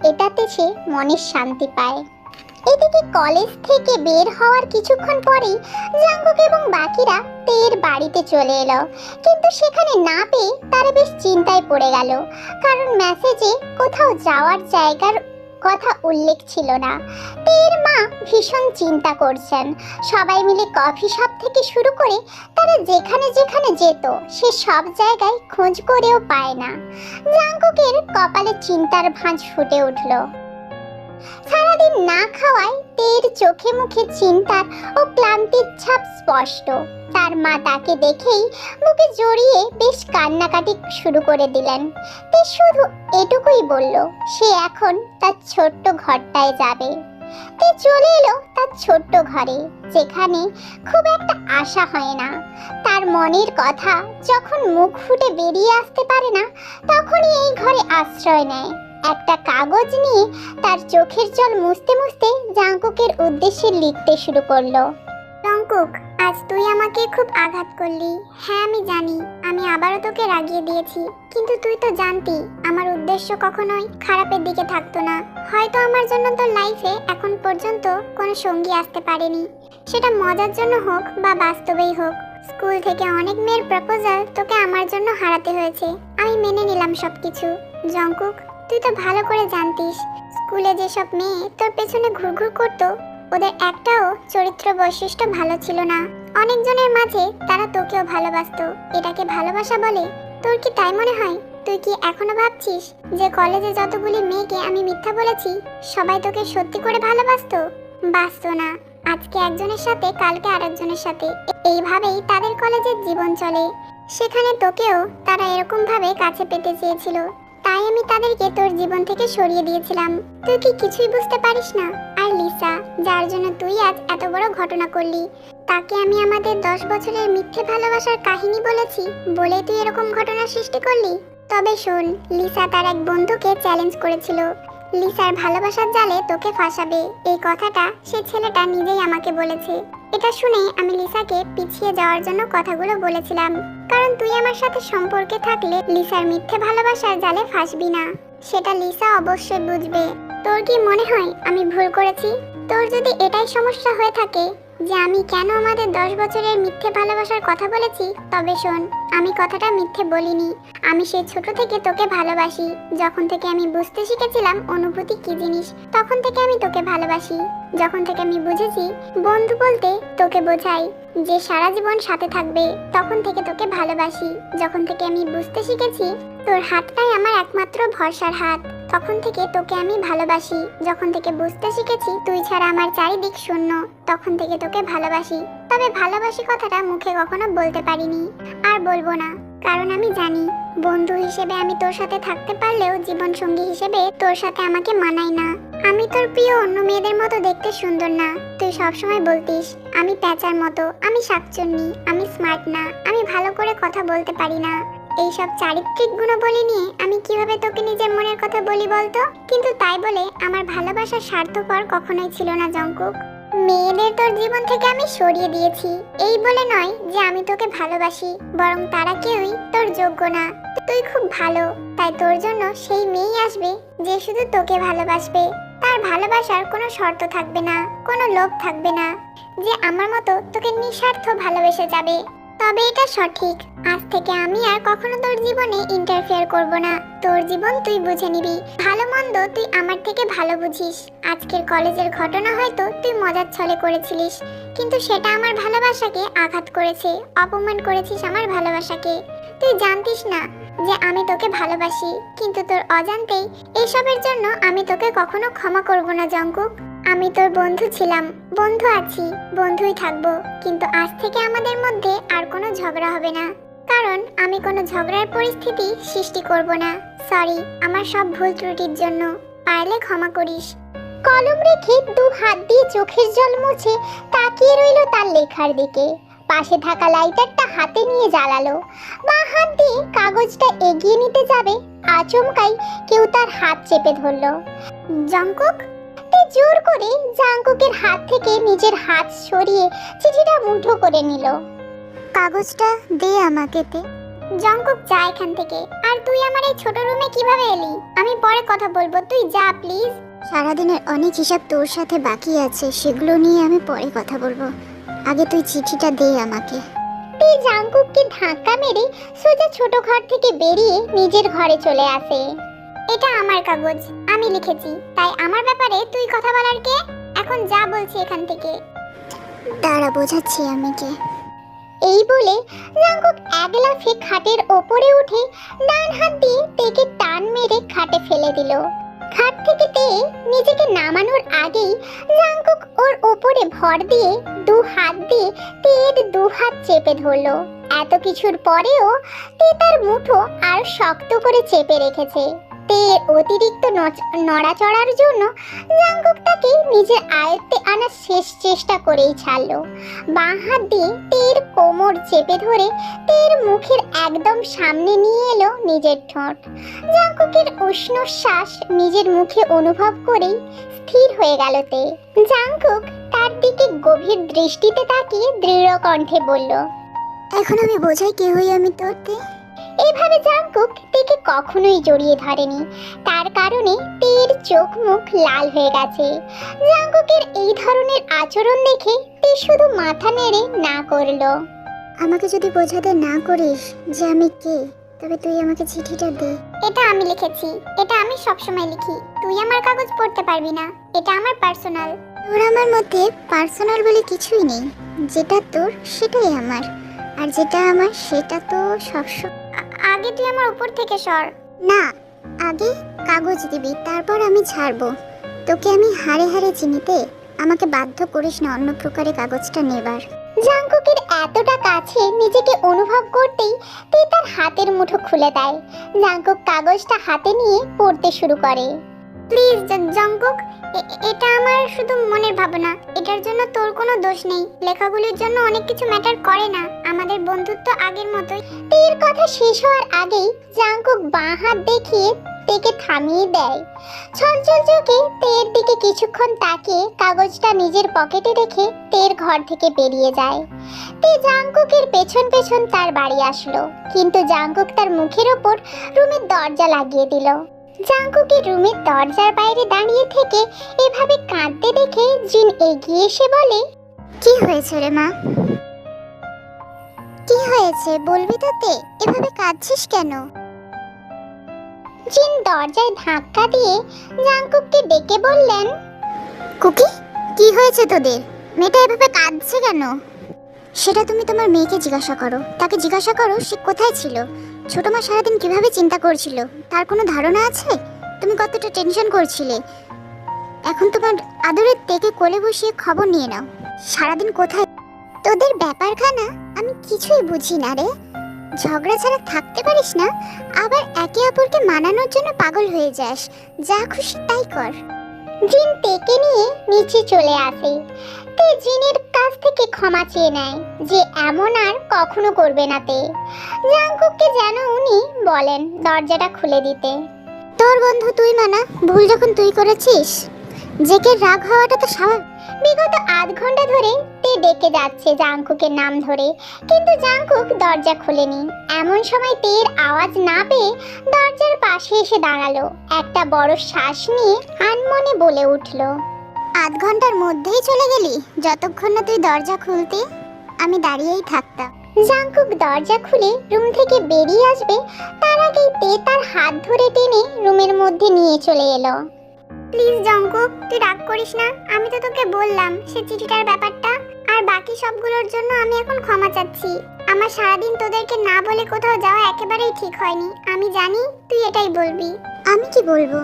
এটাতে সে মনের শান্তি পায়। এদিকে কলেজ থেকে বের হওয়ার কিছুক্ষণ পরেই জাঙ্কুক এবং বাকিরা তের বাড়িতে চলে এলো, কিন্তু সেখানে না পেয়ে তারা বেশ চিন্তায় পড়ে গেল, কারণ মেসেজে কোথাও যাওয়ার জায়গার কথা উল্লেখ ছিল না। তের মা ভীষণ চিন্তা করছেন। সবাই মিলে কফি শপ থেকে শুরু করে তারা যেখানে যেখানে যেত সে সব জায়গায় খোঁজ করেও পায় না। জাঙ্কুকের কপালে চিন্তার ভাঁজ ফুটে উঠল। সারাদিন না খাওয়ায় তের চোখে মুখে চিন্তার ও ক্লান্তির ছাপ স্পষ্ট। তার মা তাকে দেখেই বুকে জড়িয়ে বেশ কান্নাকাটি শুরু করে দিলেন। তে শুধু এটুকুই বলল সে এখন তার ছোট্ট ঘরটায় যাবে। তে চলে এলো তার ছোট্ট ঘরে, যেখানে খুব একটা আশা হয় না। তার মনের কথা যখন মুখ ফুটে বেরিয়ে আসতে পারে না তখনই এই ঘরে আশ্রয় নেয়। একটা কাগজ নিয়ে তার চোখের জল মুছতে মুছতে জাঙ্কুকের উদ্দেশ্যে লিখতে শুরু করলো। জাঙ্কুক, আজ তুই আমাকে খুব আঘাত করলি। হ্যাঁ আমি জানি আমি আবারও তোকে রাগিয়ে দিয়েছি, কিন্তু তুই তো জানতি আমার উদ্দেশ্য কখনোই খারাপের দিকে থাকতো না। হয়তো আমার জন্য তোর লাইফে এখন পর্যন্ত কোনো সঙ্গী আসতে পারেনি, সেটা মজার জন্য হোক বা বাস্তবেই হোক। স্কুল থেকে অনেক মেয়ের প্রপোজাল তোকে আমার জন্য হারাতে হয়েছে, আমি মেনে নিলাম সবকিছু। জাঙ্কুক, তুই তো ভালো করে জানতিস স্কুলে যেসব মেয়ে তোর পেছনে ঘুরঘুর করতো ওদের একটাও চরিত্র বৈশিষ্ট্য ভালো ছিল না। অনেকজনের মাঝে তারা তোকেও ভালোবাসতো, এটাকে ভালোবাসা বলে? তোর কি তাই মনে হয়? তুই কি এখনো ভাবছিস যে কলেজে যতগুলি মেয়েকে আমি মিথ্যা বলেছি সবাই তোকে সত্যি করে ভালোবাসতো? বাসতো না। আজকে একজনের সাথে কালকে আরেকজনের সাথে, এইভাবেই তাদের কলেজের জীবন চলে। সেখানে তোকেও তারা এরকম ভাবে কাছে পেতে চেয়েছিল, তাই আমি তাদেরকে তোর জীবন থেকে সরিয়ে দিয়েছিলাম। তুই কি কিছুই বুঝতে পারিস না? আর লিসা, যার জন্য তুই আজ এত বড় ঘটনা করলি, তাকে আমি আমাদের 10 বছরের মিথ্যে ভালোবাসার কাহিনী বলেছি বলে তুই এরকম ঘটনা সৃষ্টি করলি? তবে শোন, লিসা তার এক বন্ধুকে চ্যালেঞ্জ করেছিল লিসার ভালোবাসার জালে তোকে ফাঁসাবে, এই কথাটা সে ছেলেটা নিজেই আমাকে বলেছে। এটা শুনে আমি লিসাকে পিছিয়ে যাওয়ার জন্য কথাগুলো বলেছিলাম, কারণ তুই আমার সাথে সম্পর্কে থাকলে লিসার মিথ্যে ভালোবাসার জালে ফাঁসবি না, সেটা লিসা অবশ্যই বুঝবে। তোর কি মনে হয় আমি ভুল করেছি? তোর যদি এটাই সমস্যা হয়ে থাকে যে আমি কেন আমাদের 10 বছরের মিথ্যে ভালোবাসার কথা বলেছি, তবে শোন, আমি কথাটা মিথ্যে বলিনি। আমি সেই ছোট থেকে তোকে ভালোবাসি। যখন থেকে আমি বুঝতে শিখেছিলাম অনুভূতি কি জিনিস, তখন থেকে আমি তোকে ভালোবাসি। যখন থেকে আমি বুঝেছি বন্ধু বলতে তোকে বোঝাই যে সারা জীবন সাথে থাকবে, তখন থেকে তোকে ভালোবাসি। যখন থেকে আমি বুঝতে শিখেছি তোর হাতটাই আমার একমাত্র ভরসার হাত, তখন থেকে তোকে আমি ভালোবাসি। যখন থেকে বুঝতে শিখেছি তুই ছাড়া আমার চারিদিক শূন্য, তখন থেকে তোকে ভালোবাসি। তবে ভালোবাসি কথাটা মুখে কখনো বলতে পারিনি, আর বলবো না, কারণ আমি জানি বন্ধু হিসেবে আমি তোর সাথে থাকতে পারলেও জীবন সঙ্গী হিসেবে তোর সাথে আমাকে মানায় না। আমি তোর প্রিয় অন্য মেয়েদের মতো দেখতে সুন্দর না। তুই সবসময় বলতিস আমি প্যাঁচার মতো, আমি শাকচুন্নি, আমি স্মার্ট না, আমি ভালো করে কথা বলতে পারি না। এইসব চারিত্রিক গুণাবলী নিয়ে আমি কিভাবে তোকে নিজের মনের কথা বলি বলতো? কিন্তু তাই বলে আমার ভালোবাসা স্বার্থপর কখনোই ছিল না জঙ্কুক। মেয়েদের তোর জীবন থেকে আমি সরিয়ে দিয়েছি, এই বলে নয় যে আমি তোকে ভালোবাসি, বরং তারা কেউই তোর যোগ্য না। তুই খুব ভালো, তাই তোর জন্য সেই মেয়েই আসবে যে শুধু তোকে ভালোবাসবে। তার ভালোবাসার কোনো শর্ত থাকবে না, কোনো লোভ থাকবে না, যে আমার মতো তোকে নিঃস্বার্থ ভালোবেসে যাবে। তবে এটা সঠিক, আজ থেকে আমি আর কখনো তোর জীবনে ইন্টারফেয়ার করব না। তোর জীবন তুই বুঝে নিবি, ভালো মন্দ তুই আমার থেকে ভালো বুঝিস। আজকের কলেজের ঘটনা হয়তো তুই মজার ছলে করেছিলিস, কিন্তু সেটা আমার ভালোবাসাকে আঘাত করেছে, অপমান করেছিস আমার ভালোবাসাকে। তুই জানতিস না যে আমি তোকে ভালোবাসি, কিন্তু তোর অজান্তেই এসবের জন্য আমি তোকে কখনো ক্ষমা করব না জঙ্কুক। আমি তোর বন্ধু ছিলাম, বন্ধু আছি, বন্ধুই থাকবো, কিন্তু আজ থেকে আমাদের মধ্যে আর কোনো ঝগড়া হবে না, কারণ আমি কোনো ঝগড়ার পরিস্থিতি সৃষ্টি করব না। সরি আমার সব ভুল ত্রুটির জন্য, পারলে ক্ষমা করিস। কলম রেখে 2 হাত দিয়ে চোখের জল মুছে তাকিয়ে রইল তার লেখার দিকে। পাশে থাকা লাইটারটা হাতে নিয়ে জ্বালালো। বাঁ হাত দিয়ে কাগজটা এগিয়ে নিতে যাবে, আচমকাই কেউ তার হাত চেপে ধরলো। জঙ্কুক, জোর করে জাঙ্কুকের হাত থেকে নিজের হাত সরিয়ে চিঠিটা মুঠো করে নিল। কাগজটা দে আমাকে তে। জঙ্কুক যা এখান থেকে। আর তুই আমার এই ছোট রুমে কিভাবে এলি? আমি পরে কথা বলবো, তুই যা প্লিজ। সারাদিনের অনেক হিসাব তোর সাথে বাকি আছে, সেগুলো নিয়ে আমি পরে কথা বলবো, আগে তুই চিঠিটা দে আমাকে। তুই জাঙ্কুককে ধাক্কা মেরে সোজা ছোট ঘর থেকে বেরিয়ে নিজের ঘরে চলে আসে। এটা আমার কাগজ, আমি লিখেছি, তাই আমার ব্যাপারে তুই কথা বলার কে? এখন যা বলছি এখান থেকে। দাঁড়া বোঝাচ্ছি আমি কে। এই বলে জাঙ্কুক এক লাফে খাটের ওপরে উঠে ডান হাত দিয়ে তেকে টান মেরে খাটে ফেলে দিল। খাট থেকে তে নিজেকে নামানোর আগেই জাঙ্কুক ওর ওপরে ভর দিয়ে 2 হাত দিয়ে তের 2 হাত চেপে ধরলো। এত কিছুর পরেও তে তার মুঠো আর শক্ত করে চেপে রেখেছে। তের অতিরিক্ত নড়াচড়ার জন্য জাঙ্কুক তাকে নিজের আয়ত্তে আনার শেষ চেষ্টা করেই ছাড়লো। বাঁ হাত দিয়ে তের কোমর চেপে ধরে তের মুখের একদম সামনে নিয়ে এলো নিজের ঠোঁট। জাঙ্কুকের উষ্ণ শ্বাস নিজের মুখে অনুভব করেই স্থির হয়ে গেল তে। জাঙ্কুক তার দিকে গভীর দৃষ্টিতে তাকিয়ে দৃঢ় কণ্ঠে বলল, এখন আমি বোঝাই কে হই আমি তোর তে। এভাবে জাঙ্কুক তেকে কখনোই জড়িয়ে ধরেনি, তার কারণে তের চোখ মুখ লাল হয়ে গেছে। জাঙ্কুকের এই ধরনের আচরণ দেখে তে শুধু মাথা নেড়ে না করলো। আমাকে যদি বোঝাতে না করিস যে আমি কে, তবে তুই আমাকে চিঠিটা দে। এটা আমি লিখেছি, এটা আমি সবসময় লিখি, তুই আমার কাগজ পড়তে পারবি না, এটা আমার পার্সোনাল। তোর আমার মধ্যে পার্সোনাল বলে কিছুই নেই, যেটা তোর সেটাই আমার, আর যেটা আমার সেটা তো সবসময়। আগে তুই আমার উপর থেকে সর। না, আগে কাগজ দিবি, তারপর আমি ছাড়বো। তোকে আমি হারে হারে চিনিতে, আমাকে বাধ্য করিস না অন্য প্রকারে কাগজটা নেবার। জাঙ্কুকের এতটা কাছে নিজেকে অনুভব করতেই তে তার হাতের মুঠো খুলে দেয়। জাঙ্কুক কাগজটা হাতে নিয়ে পড়তে শুরু করে। প্লিজ জঙ্কুক, এটা আমার শুধু মনের ভাবনা, এটার জন্য তোর কোনো দোষ নেই। লেখাগুলির জন্য অনেক কিছু ম্যাটার করে না, আমাদের বন্ধুত্ব আগের মতোই। তের কথা শেষ হওয়ার আগেই জাঙ্কুক বাঁ হাত দেখিয়ে তেকে থামিয়ে দেয়। ছলছল চোখে তের দিকে কিছুক্ষণ তাকিয়ে কাগজটা নিজের পকেটে রেখে তের ঘর থেকে বেরিয়ে যায়। তে জাংকুকের পেছন পেছন তার বাড়ি আসলো, কিন্তু জাংকুক তার মুখের ওপর রুমের দরজা লাগিয়ে দিল। জাংকুকের রুমের দরজার বাইরে দাঁড়িয়ে থেকে এভাবে কাঁদতে দেখে জিন এগিয়ে এসে বলে, কি হয়েছে রে মা? কি হয়েছে বলবি তো তে, এভাবে কাঁদছিস কেন? জিন দরজায় ধাক্কা দিয়ে জাংকুককে ডেকে বললেন, কুকি কি হয়েছে তোদের? মেয়েটা এভাবে কাঁদছে কেন? সেটা তুমি তোমার মেয়েকে জিজ্ঞাসা করো। তাকে জিজ্ঞাসা করো সে কোথায় ছিল, ছোট মা সারাদিন কিভাবে চিন্তা করছিল তার কোনো ধারণা আছে? তুমি কতটা টেনশন করছিলে। এখন তোমার আদরের তেকে কোলে বসিয়ে খবর নিয়ে নাও সারাদিন কোথায়। তোদের ব্যাপারখানা আমি কিছুই বুঝি না রে। ঝগড়া ছাড়া থাকতে পারিস না, আবার একে অপরকে মানানোর জন্য পাগল হয়ে যাস। যা খুশি তাই কর। জিন তেকে নিয়ে নিচে চলে আসে। তে জিনের কাছ থেকে ক্ষমা চেয়ে নেয় যে এমন আর কখনো করবে না। তে জাংকুককে যেন উনি বলেন দরজাটা খুলে দিতে। তোর বন্ধু তুই মানা, ভুল যখন তুই করেছিস। জেকের রাগ হওয়াটা তো স্বাভাবিক। বিগত আধ ঘন্টা ধরে তে ডেকে যাচ্ছে জাংকুকের নাম ধরে, কিন্তু জাংকুক দরজা খুলেনি। এমন সময় তের আওয়াজ না পেয়ে দরজার পাশে এসে দাঁড়ালো। একটা বড় শ্বাস নিয়ে আনমনে বলে উঠল, আধ ঘন্টার মধ্যেই চলে গেলি? যতক্ষণ না তুই দরজা খুলতে আমি দাঁড়িয়েই থাকতাম। জাংকুক দরজা খুলে রুম থেকে বেরিয়ে আসবে তার আগেই তে তার হাত ধরে টেনে রুমের মধ্যে নিয়ে চলে এলো। প্লিজ জাংকুক, তুই রাগ করিস না। আমি তো তোকে বললাম সে চিঠিটার ব্যাপারটা, আর বাকি সবগুলোর জন্য আমি এখন ক্ষমা চাচ্ছি। আমার সারাদিন তোদেরকে না বলে কোথাও যাওয়া একেবারেই ঠিক হয়নি। আমি জানি তুই এটাই বলবি। আমি কি বলবো?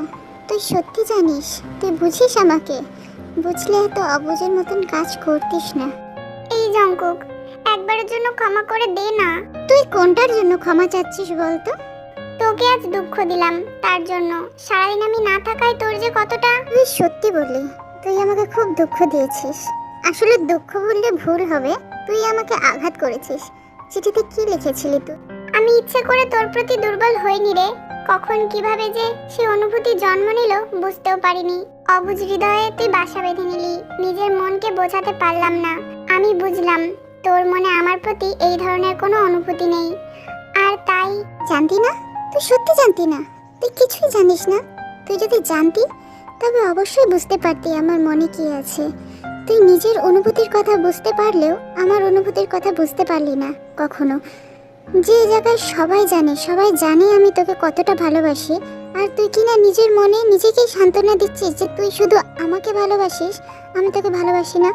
তুই সত্যি জানিস, তুই বুঝিস আমাকে। বুঝলে এত অবুঝের মতন কাজ করতিস না। এই জাংকুক, একবারের জন্য ক্ষমা করে দে না। তুই কোনটার জন্য ক্ষমা চাচ্ছিস বলতো? তোকে আজ দুঃখ দিলাম তার জন্য। সারাদিন আমি না থাকায় তোর যে কতটা। তুই সত্যি বললি তুই আমাকে খুব দুঃখ দিয়েছিস। আসলে দুঃখ বললে ভুল হবে, তুই আমাকে আঘাত করেছিস। চিঠিতে কি লিখেছিলি তুই? আমি ইচ্ছে করে তোর প্রতি দুর্বল হইনি রে। কখন কিভাবে যে সে অনুভূতি জন্ম নিল বুঝতেও পারিনি। অবুঝ হৃদয়ে তুই বাসা বেঁধে নিলি। নিজের মনকে বোঝাতে পারলাম না। আমি বুঝলাম তোর মনে আমার প্রতি এই ধরনের কোনো অনুভূতি নেই, আর তাই। জানতি না? তুই সত্যি জানতি না? তুই কিছুই জানিস না? তুই যদি জানতি তবে অবশ্যই বুঝতে পারতি আমার মনে কি আছে। তুই নিজের অনুভূতির কথা বুঝতে পারলেও আমার অনুভূতির কথা বুঝতে পারলি না কখনো। যে জায়গায় সবাই জানে আমি তোকে কতটা ভালোবাসি, আর তুই কিনা নিজের মনে নিজেকেই সান্ত্বনা দিচ্ছিস যে তুই শুধু আমাকে ভালোবাসিস, আমি তোকে ভালোবাসি না।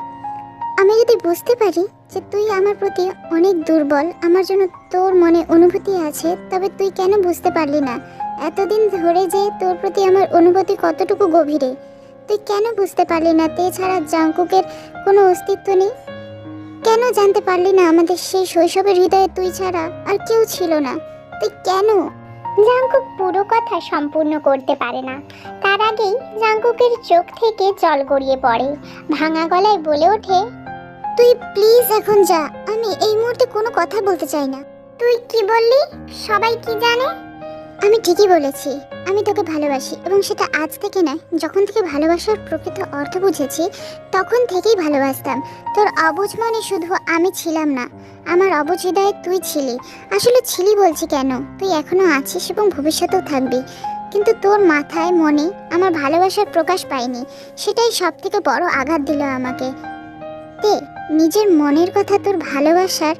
আমি যদি বুঝতে পারি যে তুই আমার প্রতি অনেক দুর্বল, আমার জন্য তোর মনে অনুভূতি আছে, তবে তুই কেন বুঝতে পারলি না এতদিন ধরে যে তোর প্রতি আমার অনুভূতি কতটুকু গভীরে? তুই কেন বুঝতে পারলি না তে ছাড়া জাংকুকের কোনো অস্তিত্ব নেই? কেন জানতে পারলি না আমাদের সেই শৈশবের হৃদয়ে তুই ছাড়া আর কেউ ছিল না? তুই কেন? জাংকুক পুরো কথা সম্পূর্ণ করতে পারে না। তার আগেই জাংকুকের চোখ থেকে জল গড়িয়ে পড়ে। ভাঙা গলায় বলে ওঠে, তুই প্লিজ এখন যা। আমি এই মুহূর্তে কোনো কথা বলতে চাই না। তুই কি বললি? সবাই কি জানে? আমি ঠিকই বলেছি, আমি তোকে ভালোবাসি, এবং সেটা আজ থেকে নয়, যখন থেকে ভালোবাসার প্রকৃত অর্থ বুঝেছি তখন থেকেই ভালোবাসতাম। তোর অবুঝ মনে শুধু আমি ছিলাম না, আমার অবুঝ হৃদয়ে তুই ছিলি। আসলে ছিলি বলছি কেন, তুই এখনো আছিস এবং ভবিষ্যতেও থাকবি, কিন্তু তোর মাথায় মনে আমার ভালোবাসার প্রকাশ পায়নি। সেটাই সব থেকে বড় আঘাত দিল আমাকে। তে নিজের মনের কথা, তোর ভালোবাসার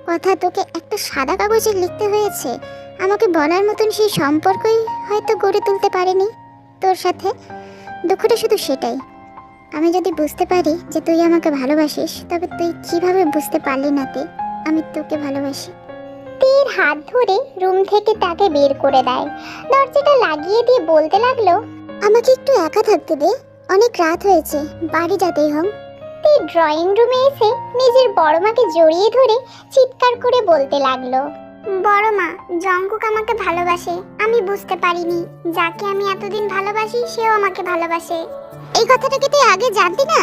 কথা তোকে একটা সাদা কাগজে লিখতে হয়েছে। আমাকে বলার মতন সেই সম্পর্কই হয়তো গড়ে তুলতে পারেনি তোর সাথে। দুঃখটা শুধু সেটাই। আমি যদি বুঝতে পারি যে তুই আমাকে ভালোবাসিস, তবে তুই কিভাবে বুঝতে পারলি না তে আমি তোকে ভালোবাসি? তের হাত ধরে রুম থেকে তাকে বের করে দেয়। দরজাটা লাগিয়ে দিয়ে বলতে লাগলো, আমাকে একটু একা থাকতে দে, অনেক রাত হয়েছে, বাড়ি যেতেই হোক। তে ড্রয়িং রুমে এসে নিজের বড় মাকে জড়িয়ে ধরে চিৎকার করে বলতে লাগলো, বড় মা, জাংকুক আমাকে ভালোবাসে। আমি বুঝতে পারিনি যাকে আমি এতদিন ভালোবাসি সেও আমাকে ভালোবাসে। এই কথাটাকে তুই আগে জানতি না?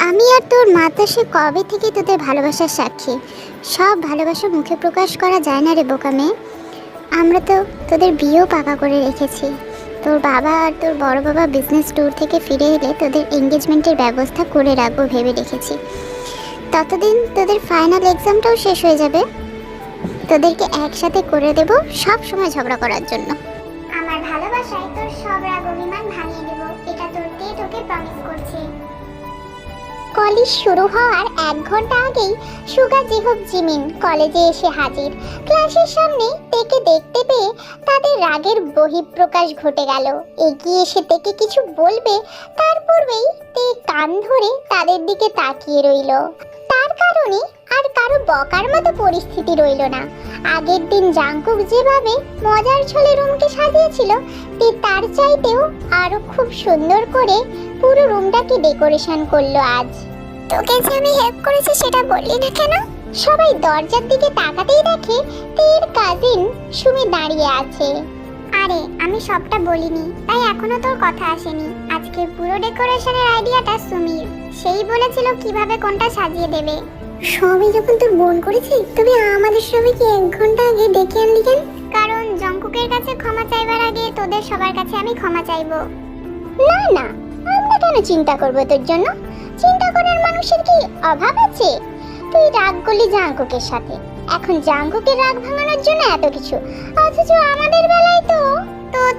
আমি আর তোর মাতা সে কবে থেকে তোদের ভালোবাসার সাক্ষী। সব ভালোবাসা মুখে প্রকাশ করা যায় না রে বোকা মেয়ে। আমরা তো তোদের বিয়েও পাকা করে রেখেছি। তোর বাবা আর তোর বড় বাবা বিজনেস ট্যুর থেকে ফিরে এলে তোদের এঙ্গেজমেন্টের ব্যবস্থা করে রাখবো ভেবে রেখেছি। ততদিন তোদের ফাইনাল এক্সামটাও শেষ হয়ে যাবে। তোদেরকে একসাথে করে দেব সব সময় ঝগড়া করার জন্য। আমার ভালোবাসায় তোর সব রাগ অভিমান ভাঙিয়ে দেব, এটা তোর দিয়ে তোকে প্রমিস করছি। কলেজ শুরু হওয়ার 1 ঘন্টা আগেই সুগা জিহুব জিমিন কলেজে এসে হাজির। ক্লাসের সামনে তেকে দেখতে পেয়ে তাদের রাগের বহিঃপ্রকাশ ঘটে গেল। এগিয়ে এসে তেকে কিছু বলবে তার পূর্বেই তে কান ধরে তাদের দিকে তাকিয়ে রইল। তার কারণে আর কারো বকার মতো পরিস্থিতি রইল না। আগের দিন জাংকুক যেভাবে মজার ছলে রুমকে সাজিয়েছিল, তে তার চাইতেও আরো খুব সুন্দর করে পুরো রুমটাকে ডেকোরেশন করলো আজ। তোকে যে আমি হেল্প করেছি সেটা বললি না কেন? সবাই দরজার দিকে তাকাতেই দেখে তের কাজিন সুমি দাঁড়িয়ে আছে। আরে আমি সবটা বলিনি, তাই এখনো তোর কথা আসেনি। আজকে পুরো ডেকোরেশনের আইডিয়াটা সুমির, সেই বলেছিল কিভাবে কোনটা সাজিয়ে দেবে। সবই যখন তোর বোন করেছে, তবে আমাদের সবাইকে 1 ঘন্টা আগে ডেকে আনলি কেন? কারণ জংকুকের কাছে ক্ষমা চাইবার আগে তোদের সবার কাছে আমি ক্ষমা চাইবো। না না, আমরা কেন চিন্তা করবো তোর জন্য? চিন্তা করার মানুষের কি অভাব আছে? তুই রাগ করলি জাংকুকের সাথে, এখন জাংকুকের রাগ ভাঙানোর জন্য এত কিছু, অথচ আমাদের বেলায় তো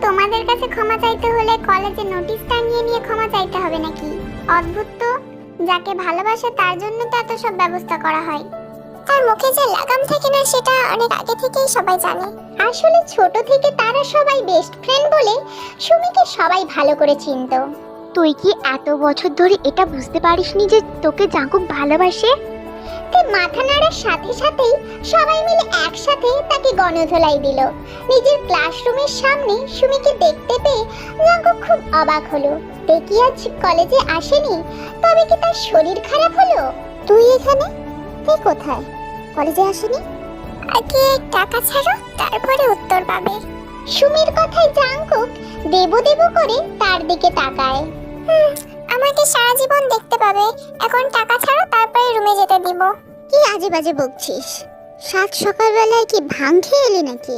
তোমাদের কাছে ক্ষমা চাইতে হলে কলেজে নোটিশ টাঙিয়ে নিয়ে ক্ষমা চাইতে হবে নাকি? অদ্ভুত তো, যাকে ভালোবাসে তার জন্য তো এত সব ব্যবস্থা করা হয়। তার মুখে যে লাগাম থাকে না সেটা অনেক আগে থেকেই সবাই জানে। আসলে ছোট থেকে তারা সবাই বেস্ট ফ্রেন্ড বলে সুমিকে সবাই ভালো করে চিনতো। তুই কি এত বছর ধরে এটা বুঝতে পারিসনি যে তোকে জাঙ্কুক ভালোবাসে? তে মাথা নাড়ার সাথে সাথেই সবাই মিলে একসাথে তাকে গণধোলাই দিল। নিজের ক্লাসরুমের সামনে সুমিকে দেখতে পেয়ে জাঙ্কুক খুব অবাক হলো। তে কি আজ কলেজে আসেনি? তবে কি তার শরীর খারাপ হলো? তুই এখানে? তে কোথায়? কলেজে আসেনি? আগে টাকা ছাড়ো, তারপরে উত্তর পাবে। সুমির কথায় জাঙ্কুক দেবো দেবো করে তার দিকে তাকায়। আমাকে সারা জীবন দেখতে পাবে, এখন টাকা ছাড়ো, তারপরে রুমে যেতে দিব। কি আজে বাজে বকছিস? সাত সকালবেলায় কি ভাঙ খেয়ে এলি নাকি?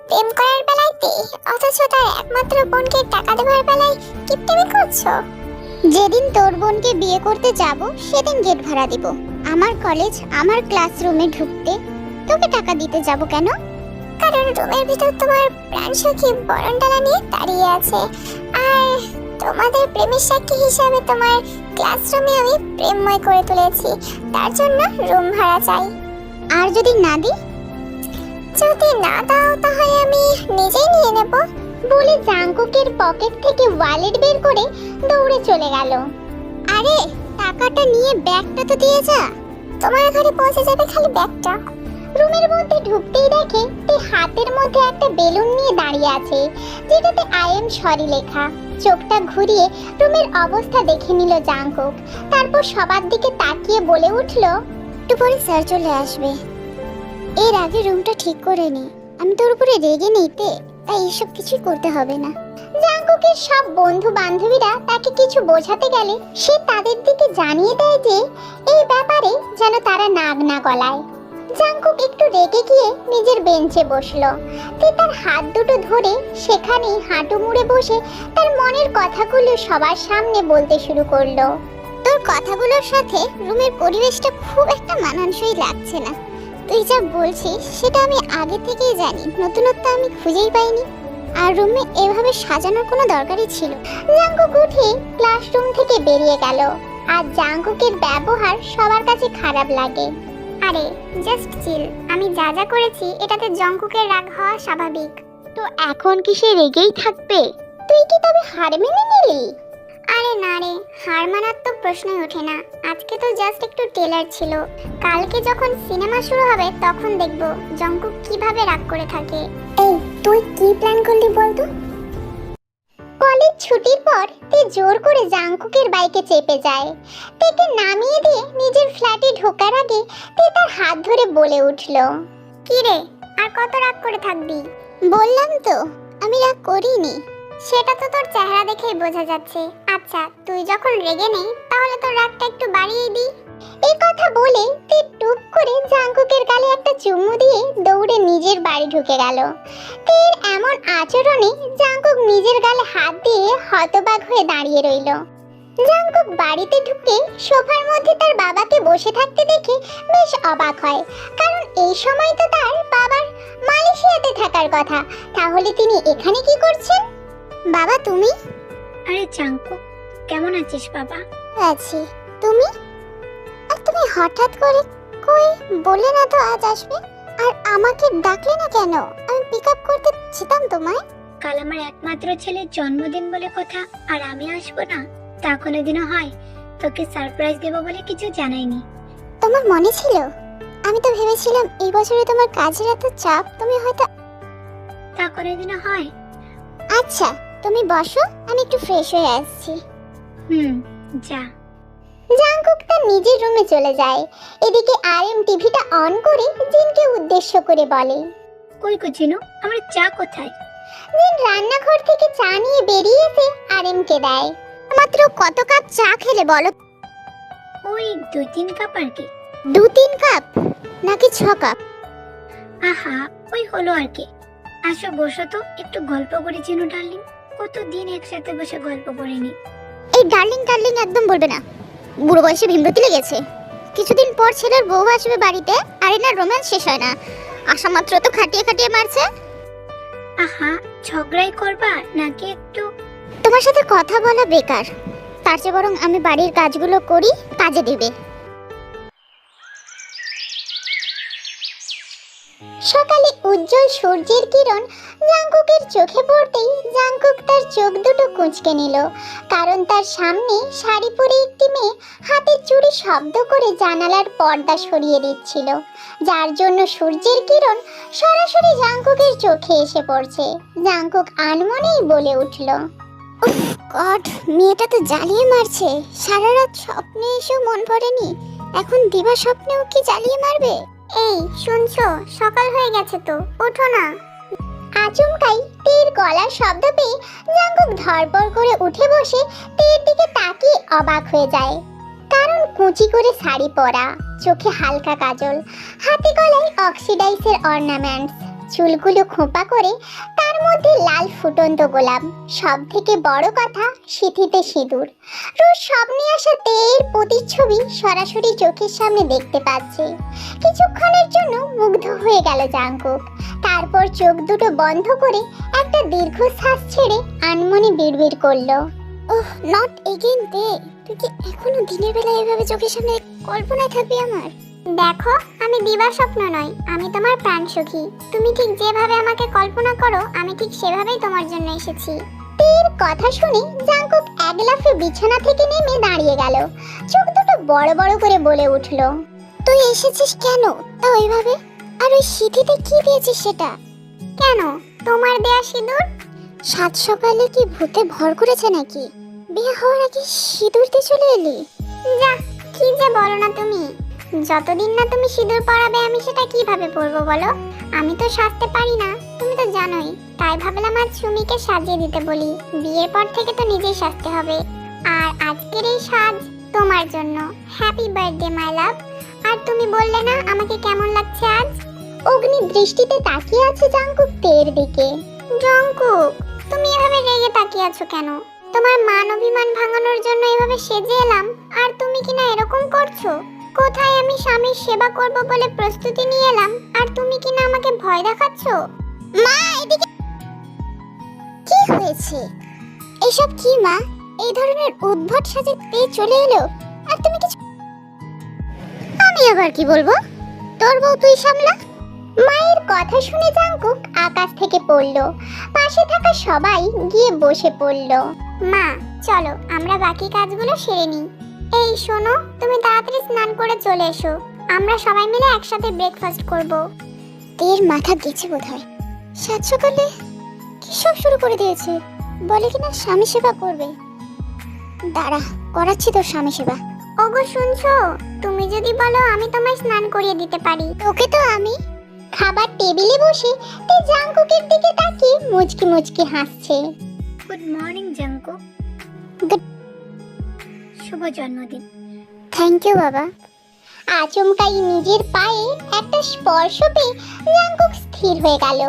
প্রেম করার বেলায় তে, অথচ তার একমাত্র বোনকে টাকা দেওয়ার বেলায় কিপটেমি করছো। যেদিন তোর বোনকে বিয়ে করতে যাব সেদিন গেট ভাড়া দিব। আমার কলেজ, আমার ক্লাসরুমে ঢুকতে তোকে টাকা দিতে যাব কেন? কারণ রুমের ভিতর তোমার প্রাণ সখী বরণডালা নিয়ে দাঁড়িয়ে আছে, আর তোমাদের প্রেমের সাক্ষী হিসাবে তোমার ক্লাসরুমে আমি প্রেমময় করে তুলেছি, তার জন্য রুম ভাড়া চাই। আর যদি না দিই? যদি না দাও তাহলে আমি নিজেই নিয়ে নেব, বলে জাংকুকের পকেট থেকে ওয়ালেট বের করে দৌড়ে চলে গেল। আরে টাকাটা নিয়ে ব্যাগটা তো দিয়ে যা, তোমার ঘরে পৌঁছে যাবে খালি ব্যাগটা। রুমের মধ্যে ঢুকতেই দেখে তে হাতের মধ্যে একটা বেলুন নিয়ে দাঁড়িয়ে আছে, যেটাতে আই এম সরি লেখা। চোখটা ঘুরিয়ে রুমের অবস্থা দেখে নিল জাংকুক, তারপর সবার দিকে তাকিয়ে বলে উঠল, একটু পরে স্যার চলে আসবে, এর আগে রুমটা ঠিক করে নি। আমি তোর উপরে রেগে নিতে, তাই এসব কিছুই করতে হবে না। জাংকুকের সব বন্ধু বান্ধবীরা তাকে কিছু বোঝাতে গেলে সে তাদের দিকে জানিয়ে দেয় যে এই ব্যাপারে যেন তারা নাক না গলায়। জাংকুক একটু রেগে গিয়ে নিজের বেঞ্চে বসলো। তে তার হাত দুটো ধরে সেখানেই হাঁটু মুড়ে বসে তার মনের কথাগুলো সবার সামনে বলতে শুরু করলো। তোর কথাগুলোর সাথে রুমের পরিবেশটা খুব একটা মানানসই লাগছে না। তুই যা বলছিস সেটা আমি আগে থেকেই জানি, নতুনত্ব আমি খুঁজেই পাইনি। আর রুমে এভাবে সাজানোর কোনো দরকারই ছিল। জাংকুক উঠে ক্লাসরুম থেকে বেরিয়ে গেল। আর জাংকুকের ব্যবহার সবার কাছে খারাপ লাগে। আরে জাস্ট চিল, আমি যা যা করেছি এটাতে জংকুকের রাগ হওয়া স্বাভাবিক। তো এখন কি সে রেগেই থাকবে? তুই কি তবে হার মেনে নিলি? আরে না রে, হার মানার তো প্রশ্নই ওঠে না। আজকে তো জাস্ট একটু ট্রেলার ছিল, কালকে যখন সিনেমা শুরু হবে তখন দেখবো জংকুক কিভাবে রাগ করে থাকে। এই তুই কি প্ল্যান করলি বলতো? কলেজ ছুটির পর তে জোর করে জাংকুকের বাইকে চেপে যায়। তেকে নামিয়ে দিয়ে নিজের ফ্ল্যাটে ঢোকার আগে তে তার হাত ধরে বলে উঠল, কি রে আর কত রাগ করে থাকবি? বললাম তো আমি রাগ করিনি। সেটা তো তোর চেহারা দেখেই বোঝা যাচ্ছে। আচ্ছা তুই যখন রেগে নেই তাহলে তোর রাগটা একটু বাড়িয়ে দি। এই কথা বলে তে টুপ করে জাঙ্কুকের গালে একটা চুমু দিয়ে দৌড়ে নিজের বাড়ি ঢুকে গেল। তের এমন আচরণে জাঙ্কুক নিজের গালে হাত দিয়ে হতবাক হয়ে দাঁড়িয়ে রইল। জাঙ্কুক বাড়িতে ঢুকে সোফার মধ্যে তার বাবাকে বসে থাকতে দেখে বেশ অবাক হয়, কারণ এই সময় তো তার বাবার মালয়েশিয়াতে থাকার কথা। তাহলে তিনি এখানে কি করছেন? বাবা তুমি? আরে জাঙ্কুক, কেমন আছিস বাবা? আছি। তুমি? আর তুমি হঠাৎ করে কই বললে না তো আজ আসবে, আর আমাকে ডাকলে না কেন? আমি পিক আপ করতে যেতাম তোমায়। কাল আমার একমাত্র ছেলের জন্মদিন বলে কথা, আর আমি আসবো না তা কোনোদিনও হয়? তোকে সারপ্রাইজ দেবো বলে কিছু জানাইনি। তোমার মনে ছিল? আমি তো ভেবেছিলাম এই বছরে তোমার কাজের এত চাপ, তুমি হয়তো। তা কোনোদিনও হয়? আচ্ছা তুমি বসো, আমি একটু ফ্রেশ হয়ে আসছি। যা। জাঙ্কুক তার নিজের রুমে চলে যায়। এদিকে আরএম টিভিটা অন করে জিনকে উদ্দেশ্য করে বলে, কই গো জিনু, আমার চা কোথায়? জিন রান্নাঘর থেকে চা নিয়ে বেরিয়ে এসে আরএমকে দেয়। মাত্র কত কাপ চা খেলে বলো? ওই 2-3 কাপ আর কি। 2-3 কাপ নাকি 6 কাপ? আহা, ওই হলো আর কি। আসো বসো তো, একটু গল্প করি জিনু ডার্লিং। কতদিন একসাথে বসে গল্প করিনি। এই ডার্লিং ডার্লিং একদম বলবে না, বুড়ো বয়সে ভীমরতি লেগেছে। কিছুদিন পর ছেলের বউ আসবে বাড়িতে, আর এনার রোম্যান্স শেষ হয় না, আসা মাত্র তো খাটিয়ে খাটিয়ে মারছে। আহা, ঝগড়াই করবা নাকি একটু? তোমার সাথে কথা বলা বেকার, তার চেয়ে বরং আমি বাড়ির কাজগুলো করি, কাজে দিবে। সকালে উজ্জ্বল সূর্যের কিরণ জাঙ্কুকের চোখে পড়তেই জাঙ্কুক তার চোখ দুটো কুঁচকে নিল, কারণ তার সামনে শাড়ি পরে একটি মেয়ে হাতের চুড়ি শব্দ করে জানালার পর্দা সরিয়ে দিচ্ছিল, যার জন্য সূর্যের কিরণ সরাসরি জাঙ্কুকের চোখে এসে পড়ছে। জাঙ্কুক আনমনেই বলে উঠল, উফ গড, মেয়েটা তো জ্বালিয়ে মারছে। সারা রাত স্বপ্নে এসেও মন ভরেনি, এখন দিবা স্বপ্নেও কি জ্বালিয়ে মারবে? এই শুনছো, সকাল হয়ে গেছে তো, ওঠো না। আচমকাই তীর গলার শব্দ পেয়ে জাঙ্কুক ধরপড় করে উঠে বসে তীর দিকে তাকিয়ে অবাক হয়ে যায়, কারণ কুচি করে শাড়ি পরা, চোখে হালকা কাজল, হাতে গলায় অক্সিডাইজের অর্নামেন্টস, চুলগুলো খোঁপা করে, তার মধ্যে লাল ফুটন্ত গোলাপ, সব থেকে বড় কথা সিঁথিতে সিঁদুর। রোজ স্বপ্নে আসা তের প্রতিচ্ছবি সরাসরি চোখের সামনে দেখতে পাচ্ছে। কিছুক্ষণের জন্য মুগ্ধ হয়ে গেল জাঙ্কুক, তারপর চোখ দুটো বন্ধ করে একটা দীর্ঘশ্বাস ছেড়ে আনমনে বিড়বিড় করলো, ওহ নট এগেইন তে, তুই কি এখনো দিনের বেলা এভাবে চোখের সামনে কল্পনায় থাকবি আমার? দেখো, আমি দিবা স্বপ্ন নয়, আমি তোমার প্রাণ সখী। তুমি ঠিক যেভাবে আমাকে কল্পনা করো, আমি ঠিক সেভাবেই তোমার জন্য এসেছি। তীর কথা শুনে জাঙ্কুক এক লাফে বিছানা থেকে নেমে দাঁড়িয়ে গেল, চোখ দুটো বড় বড় করে বলে উঠল, তুই এসেছিস কেন তা ওইভাবে? আর ওই সিঁথিতে কি পেয়েছিস সেটা? কেন, তোমার দেয়া সিঁদুর? সাত সকালে কি ভূতে ভর করেছে নাকি? বিয়ে হওয়ার আগে সিঁদুর দিয়ে চলে এলি? যা, কি যে বলো না তুমি। যতদিন না তুমি সিঁদুর পরাবে আমি সেটা কিভাবে পরবো বলো? আমি তো সাজতে পারি না, তুমি তো জানোই। তাই ভাবলাম আজ সুমিকে সাজিয়ে দিতে বলি, বিয়ের পর থেকে তো নিজেই সাজতে হবে। আর আজকের এই সাজ তোমার জন্য। হ্যাপি বার্থডে মাই লাভ। আর তুমি বললে না আমাকে কেমন লাগছে আজ? অগ্নি দৃষ্টিতে তাকিয়ে আছে জাঙ্কুক তের দিকে। জাঙ্কুক, তুমি এভাবে রেগে তাকিয়ে আছো কেন? তোমার মান অভিমান ভাঙানোর জন্য এভাবে সেজে এলাম, আর তুমি কিনা এরকম করছো। কোথায় আমি স্বামীর সেবা করব বলে প্রস্তুতি নিয়ে এলাম, আর তুমি কিনা আমাকে ভয় দেখাচ্ছো। মা এদিকে। কি হয়েছে? এসব কি মা? এই ধরনের উদ্ভট সাজে পেয়ে চলে এলো, আর তুমি কিছু। আমি আবার কি বলবো? তোর বউ তুই সামলা। মায়ের কথা শুনে জাঙ্কুক আকাশ থেকে পড়ল, পাশে থাকা সবাই গিয়ে বসে পড়ল। মা চলো আমরা বাকি কাজগুলো সেরে নিই। এই শোনো, তুমি তাড়াতাড়ি স্নান করে চলে এসো, আমরা সবাই মিলে একসাথে ব্রেকফাস্ট করব। তের মাথা গেছে বোধহয়, সাত সকালে কি সব শুরু করে দিয়েছে। বলে কিনা স্বামী সেবা করবে। দাঁড়া, করাচ্ছি তোর স্বামী সেবা। ওগো শুনছো, তুমি যদি বলো আমি তোমায় স্নান করিয়ে দিতে পারি। তোকে তো আমি। খাবার টেবিলে বসে তে জাঙ্কুকের দিকে তাকিয়ে মুচকি মুচকি হাসছে। Good morning Jungkook. Good- শুভ জন্মদিন। থ্যাংক ইউ বাবা। আচমকাই নিজের পায়ে একটা স্পর্শ পেয়ে জাংকুক স্থির হয়ে গেল।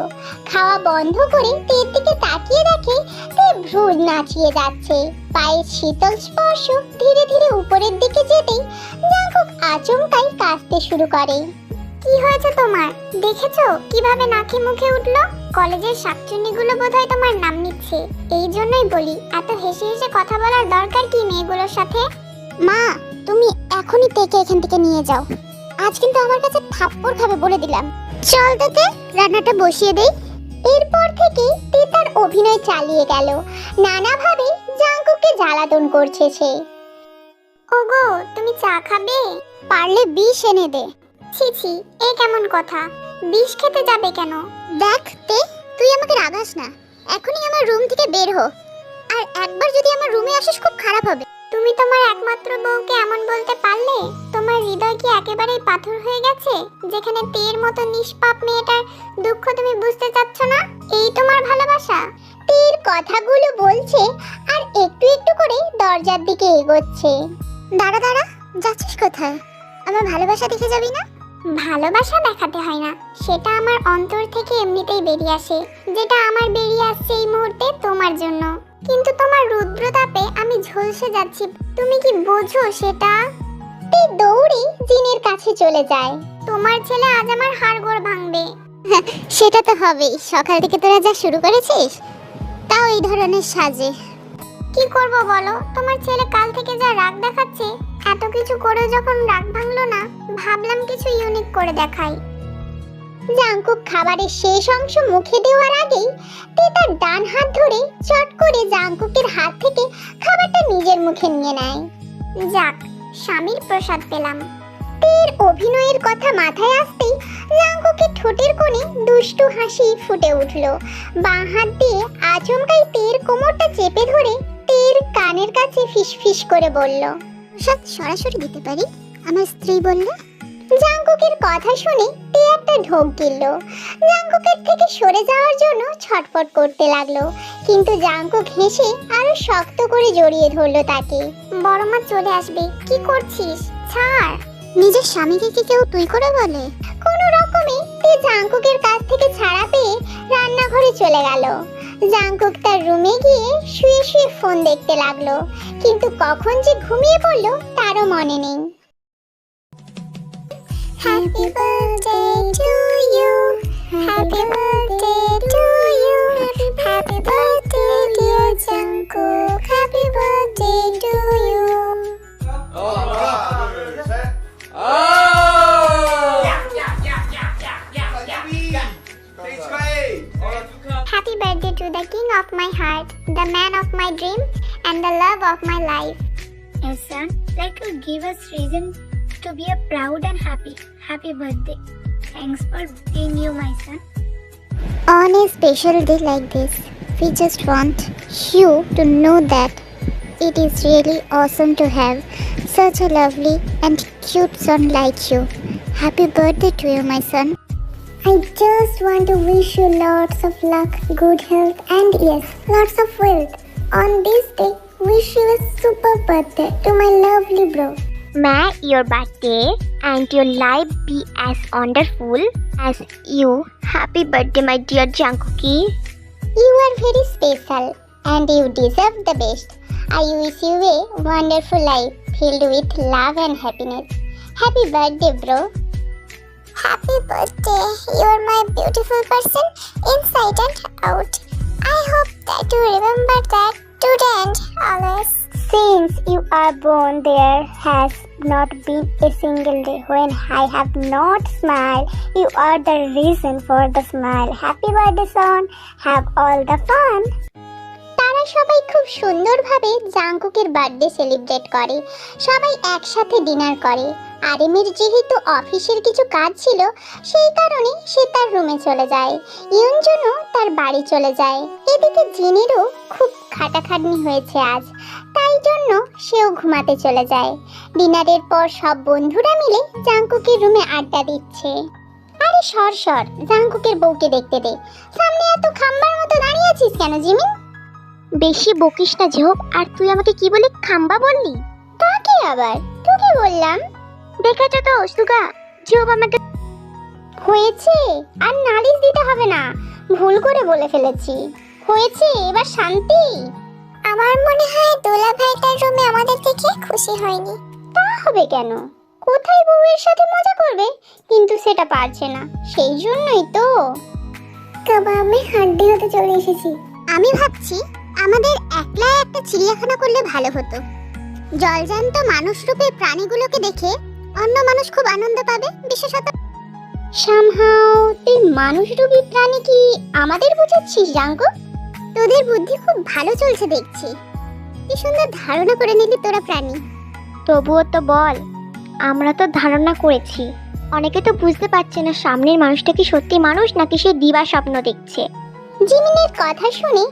খাওয়া বন্ধ করে তের দিকে তাকিয়ে দেখে তে ভ্রু নাচিয়ে যাচ্ছে। পায়ের শীতল স্পর্শ ধীরে ধীরে উপরের দিকে যেতেই জাংকুক আচমকাই কাঁদতে শুরু করে। কি হয়েছে তোমার? দেখেছো কিভাবে নাকি মুখে উঠলো? কলেজের শাকচুন্নিগুলো বোধহয় তোমার নাম নিচ্ছে। এই জন্যই বলি, এত হেসে হেসে কথা বলার দরকার কি মেয়েগুলোর সাথে? মা, তুমি এখনই তেকে এখান থেকে নিয়ে যাও। আজ কিন্তু আমার কাছে থাপ্পড় খাবে বলে দিলাম। চল তোকে রান্নাটা বসিয়ে দেই। এরপর থেকে তে তার অভিনয় চালিয়ে গেল। নানাভাবে জাংকুককে জ্বালাতন করছে সে। ওগো, তুমি চা খাবে? পারলে বিষ এনে দে। ছি ছি, এ কেমন কথা? বিষ খেতে যাবে কেন? দেখ তে, তুই আমাকে রাগাস না। এখনই আমার রুম থেকে বের হ। আর একবার যদি আমার রুমে আসিস খুব খারাপ হবে। তুমি তোমার একমাত্র বউকে এমন বলতে পারলে? তোমার হৃদয় কি একেবারেই পাথর হয়ে গেছে, যেখানে তের মতো নিষ্পাপ মেয়েটার দুঃখ তুমি বুঝতে চাচ্ছ না? এই তোমার ভালোবাসা? তের কথাগুলো বলছে আর একটু একটু করে দরজার দিকে এগোচ্ছে। দাঁড়া দাঁড়া, যাচ্ছিস কোথায়? আমার ভালোবাসা দেখে যাবি না? ভালোবাসা দেখাতে হয় না, সেটা আমার অন্তর থেকে এমনিতেই বেরিয়ে আসে। যেটা আমার বেরিয়ে আসছে এই মুহূর্তে তোমার জন্য। কিন্তু তোমার রুদ্রতাপে আমি ঝলসে যাচ্ছি, তুমি কি বোঝো সেটা? তে দৌড়ে জিনের কাছে চলে যায়। তোমার ছেলে আজ আমার হাড়গোড় ভাঙবে। সেটা তো হবেই, সকাল থেকে তোরা যা শুরু করেছিস, তাও এই ধরনের সাজে। কি করব বলো, তোমার ছেলে কাল থেকে যা রাগ দেখাচ্ছে। এত কিছু করে যখন রাগ ভাঙলো না, ভাবলাম কিছু ইউনিক করে দেখাই। জাংকুক খাবারের শেষ অংশ মুখে দেওয়ার আগেই তে তার ডান হাত ধরে চট করে জাংকুকের হাত থেকে খাবারটা নিজের মুখে নিয়ে নেয়। যাক, স্বামীর প্রসাদ পেলাম। তের অভিনয়ের কথা মাথায় আসতেই জাংকুকের ঠোঁটের কোণে দুষ্টু হাসি ফুটে উঠল। বাঁ হাত দিয়ে আচমকাই তের কোমরটা চেপে ধরে তের কানের কাছে ফিসফিস করে বলল, প্রসাদ সরাসরি দিতে পারি, আমার স্ত্রী বলল। জাংকুকের কথা শুনে তে একটা ঢোক গিলল। জাংকুকের থেকে সরে যাওয়ার জন্য ছটফট করতে লাগলো, কিন্তু জাংকুক হেসে আরো শক্ত করে জড়িয়ে ধরলো তাকে। বড় মা চলে আসবে, কি করছিস? ছাড়। নিজের স্বামীকে কি কেউ তুই করে বলে? কোনো রকমে তে জাংকুকের কাছ থেকে ছাড়া পেয়ে রান্নাঘরে চলে গেল। জাংকুক তার রুমে গিয়ে শুয়ে শুয়ে ফোন দেখতে লাগলো, কিন্তু কখন যে ঘুমিয়ে পড়লো তারও মনে নেই। Happy birthday to you. Happy birthday to you. Happy birthday dear Jungkook. Happy birthday to you. Happy birthday to the king of my heart, the man of my dream, and the love of my life. Yes, son, like to give us reason to be a proud and happy. Happy birthday. Thanks for being you, my son. On a special day like this, we just want you to know that it is really awesome to have such a lovely and cute son like you. Happy birthday to you, my son. I just want to wish you lots of luck, good health, and yes, lots of wealth. On this day, wish you a super birthday to my lovely bro. May your birthday and your life be as wonderful as you. Happy birthday, my dear Jungkookie. You are very special and you deserve the best. I wish you a wonderful life filled with love and happiness. Happy birthday, bro. Happy birthday. You're my beautiful person inside and out. I hope that you remember that today and always. Since you are born, there has not been a single day when I have not smiled. You are the reason for the smile. Happy birthday, son. Have all the fun. তারা সবাই খুব সুন্দরভাবে জাংকুকের birthday celebrate করে। সবাই একসাথে dinner করে। আরিমের যেহেতু অফিসের কিছু কাজ ছিল, সেই কারণে সে তার রুমে চলে যায়। ইয়ঞ্জনও তার বাড়ি চলে যায়। এদিকে জিনেরও খুব খাটাখাটনি হয়েছে আজ, তাই জন্য সেও ঘুমাতে চলে যায়। ডিনারের পর সব বন্ধুরা মিলে জাংকুকের রুমে আড্ডা দিচ্ছে। আরে সর সর, জাংকুকের বউকে দেখতে দে। সামনে এত খাম্বার মতো দাঁড়িয়ে আছিস কেন জিমিন? বেশি বকিস না ঝোপ। আর তুই আমাকে কি বলে খাম্বা বললি? কাকে আবার? তোকে বললাম। দেখেছো তো সুগা, জব আমাকে হয়েছে, আর নালিশ দিতে হবে না, ভুল করে বলে ফেলেছি। হয়েছে, এবার শান্তি। আমার মনে হয় দোলা ভাই তার রুমে আমাদের দেখে খুশি হয়নি। তা হবে কেন? কোথায় বউয়ের সাথে মজা করবে, কিন্তু সেটা পারছে না, সেই জন্যই তো। কাবা, আমি হাড্ডি হতে চলে এসেছি। আমি ভাবছি আমাদের একলা একটা চিড়িয়াখানা করলে ভালো হতো। জলজান্ত মানুষ রূপে প্রাণীগুলোকে দেখে অন্য মানুষ খুব আনন্দ পাবে, বিশেষত সামহাও তুই মানুষরূপী প্রাণী কি আমাদের বোঝাচ্ছিস জাঙ্কু? তোদের বুদ্ধি খুব ভালো চলছে দেখছি। কি সুন্দর ধারণা করে নিলি তোরা প্রাণী। তবুও তো বল, আমরা তো ধারণা করেছি। অনেকে তো বুঝতে পারছে না সামনের মানুষটা কি সত্যি মানুষ নাকি সে দিবা স্বপ্ন দেখছে। জিমিনের কথা শুনে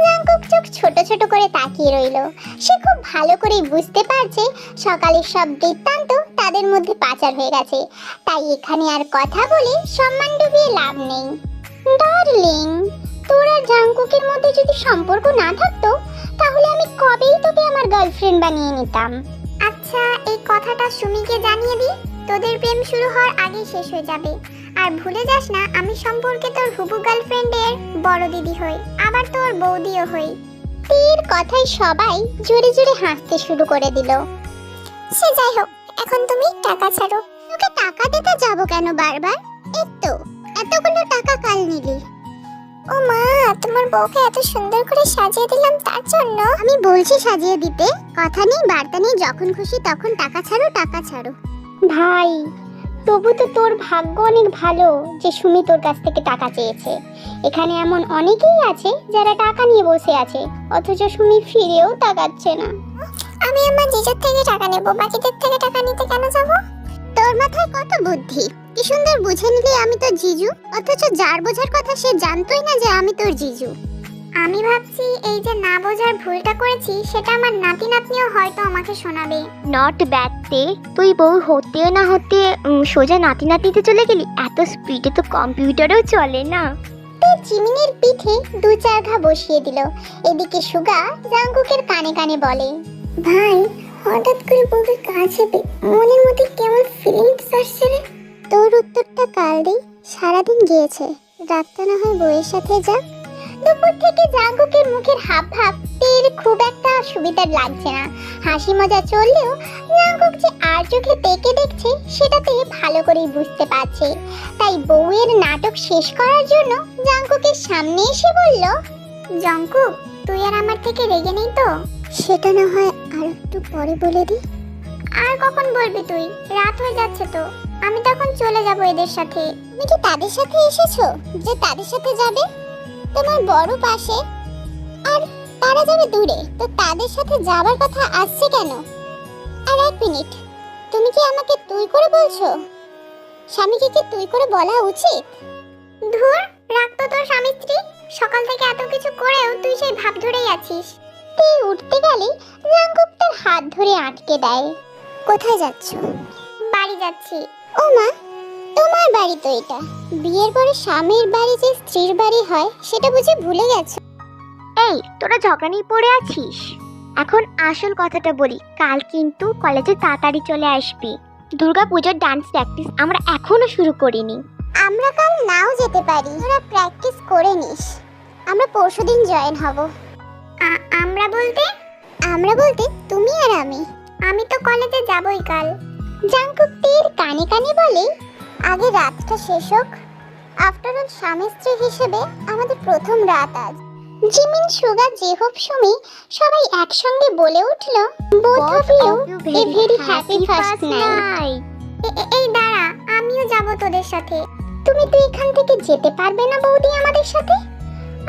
জাঙ্কুক চোখ ছোট ছোট করে তাকিয়ে রইল। সে খুব ভালো করেই বুঝতে পারছে সকালের সব বৃত্তান্ত তাদের মধ্যে পাচার হয়ে গেছে, তাই এখানে আর কথা বলে সম্মান ডুবিয়ে লাভ নেই। ডার্লিং, তোর আর জাঙ্কুকের মধ্যে যদি সম্পর্ক না থাকতো তাহলে আমি কবেই তোকে আমার গার্লফ্রেন্ড বানিয়ে নিতাম। আচ্ছা, এই কথাটা সুমিকে জানিয়ে দি, তোদের প্রেম শুরু হওয়ার আগেই শেষ হয়ে যাবে। আর ভুলে যাস না, আমি সম্পর্কে তোর হুবু গার্লফ্রেন্ডের বড় দিদি হই, আবার তোর বৌদিও হই। তীর কথায় সবাই জোরে জোরে হাসতে শুরু করে দিল। সে যাই হোক, এখন তুমি টাকা ছাড়ো। তোকে টাকা দিতে যাবো কেন বারবার? এই তো এতগুলো টাকা কাল নিলি। ও মা, তোমার বউকে এত সুন্দর করে সাজিয়ে দিলাম তার জন্য? আমি বলছি সাজিয়ে দিতে, কথা নেই বার্তা নেই, যখন খুশি তখন টাকা ছাড়ো টাকা ছাড়ো। ভাই, তবু তো তোর ভাগ্য অনেক ভালো যে সুমি তোর কাছ থেকে টাকা চেয়েছে। এখানে এমন অনেকেই আছে যারা টাকা নিয়ে বসে আছে, অথচ সুমি ফিরেও তাকাচ্ছে না। আমি আমার জিজুর থেকে টাকা নেব, বাকিদের থেকে টাকা নিতে কেন যাব? তোর মাথায় কত বুদ্ধি, কি সুন্দর বুঝে নিলি আমি তোর জিজু, অথচ যার বোঝার কথা সে জানতোই না যে আমি তোর জিজু। আমি ভাবছি এই যে না বোঝার ভুলটা করেছি সেটা আমার নাতি নাতনিও হয়তো আমাকে শোনাবে। নট ব্যাড তে, তুই বউ হতে না হতে সোজা নাতি নাতিতে চলে গেলি। এত স্পিডে তো কম্পিউটারও চলে না। চিমিনের পিঠে দু চার ঘা বসিয়ে দিল। এদিকে সুগা জাঙ্কুকের কানে কানে বলে, ভাই হঠাৎ করে বউকে কাছে পেয়ে মনের মধ্যে কেমন ফিলিংস আসছে রে। তোর উত্তরটা কাল দিই, সারাদিন গিয়েছে, রাতটা না হয় বউয়ের সাথে যা। দুপুর থেকে জাঙ্কুকের মুখের হাব ভাব তীর খুব একটা সুবিধার লাগছে না। হাসি মজা চললেও জাঙ্কুক যে আর চোখে দেখে দেখছে সেটাতে ভালো করেই বুঝতে পারছে। তাই বউয়ের নাটক শেষ করার জন্য জাঙ্কুকের সামনে এসে বলল, জাঙ্কুক তুই আর আমার থেকে রেগে নেই তো? সেটা না হয় আর একটু পরে বলে দি। আর কখন বলবি তুই? রাত হয়ে যাচ্ছে তো, আমি তখন চলে যাব এদের সাথে। তুমি কি তাদের সাথে এসেছো যে তাদের সাথে যাবে? তোমার বড় পাশে, আর তারা যাবে দূরে, তো তাদের সাথে যাবার কথা আসছে কেন? আর এক মিনিট, তুমি কি আমাকে তুই করে বলছো? স্বামীকে কি তুই করে বলা উচিত? ধুর, রাখ তো তোর স্বামী স্ত্রী, সকাল থেকে এত কিছু করেও তুই সেই ভাব ধরেই আছিস। তুই উঠতে গেলে জাঙ্কুক তার হাত ধরে আটকে দেয়। কোথায় যাচ্ছ? বাড়ি যাচ্ছি। ও মা, তোমার বাড়ি তো এটা, বিয়ের পরে স্বামীর বাড়ি যে স্ত্রীর বাড়ি হয় সেটা বুঝি ভুলে গেছো? এই, তোরা ঝগড়া নিয়ে পড়ে আছিস? এখন আসল কথাটা বলি, কাল কিন্তু কলেজে তাড়াতাড়ি চলে আসবি। দুর্গাপূজার ডান্স প্র্যাকটিস আমরা এখনো শুরু করিনি। আমরা কাল নাও যেতে পারি, তোরা প্র্যাকটিস করে নিস, আমরা পরশুদিন জয়েন হব। আমরা বলতে তুমি আর আমি। আমি তো কলেজে যাবই কাল। জাঙ্কুক তীর কানে কানে বলে, আগে রাতটা শেষ হোক। আফটার অল স্বামী স্ত্রী হিসেবে আমাদের প্রথম রাত আজ। জিমিন, সুগা, জেহব, সুমি সবাই একসঙ্গে বলে উঠল, both of you a very happy first night. এই দাঁড়া, আমিও যাব তোদের সাথে। তুমি তো এখান থেকে যেতে পারবে না বৌদি আমাদের সাথে?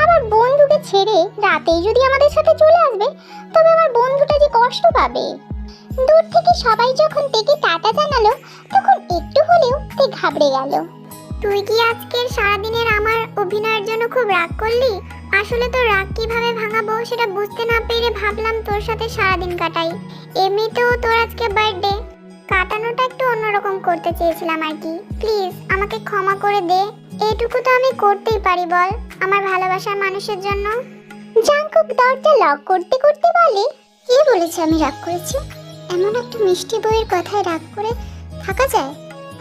আমার বন্ধুকে ছেড়ে রাতেই যদি আমাদের সাথে চলে আসবে তবে আমার বন্ধুটা যে কষ্ট পাবে। দূর থেকে সবাই যখন তেকে টাটা জানালো তখন একটু হলেও তে ঘাবড়ে গেল। তুই কি আজকের সারাদিনের আমার অভিনয়ের জন্য খুব রাগ করলি? আসলে তোর রাগ কিভাবে ভাঙাবো সেটা বুঝতে না পেরে ভাবলাম তোর সাথে সারাদিন কাটাই। এমনিতেও তোর আজকে বার্থডে, কাটানোটা একটু অন্যরকম করতে চেয়েছিলাম আর কি। প্লিজ আমাকে ক্ষমা করে দে, এটুকু তো আমি করতেই পারি বল আমার ভালোবাসার মানুষের জন্য। জাঙ্কুক দরজা লক করতে করতে বলে, কে বলেছে আমি রাগ করেছি? এমন একটা মিষ্টি বইয়ের কথায় রাগ করে থাকা যায়,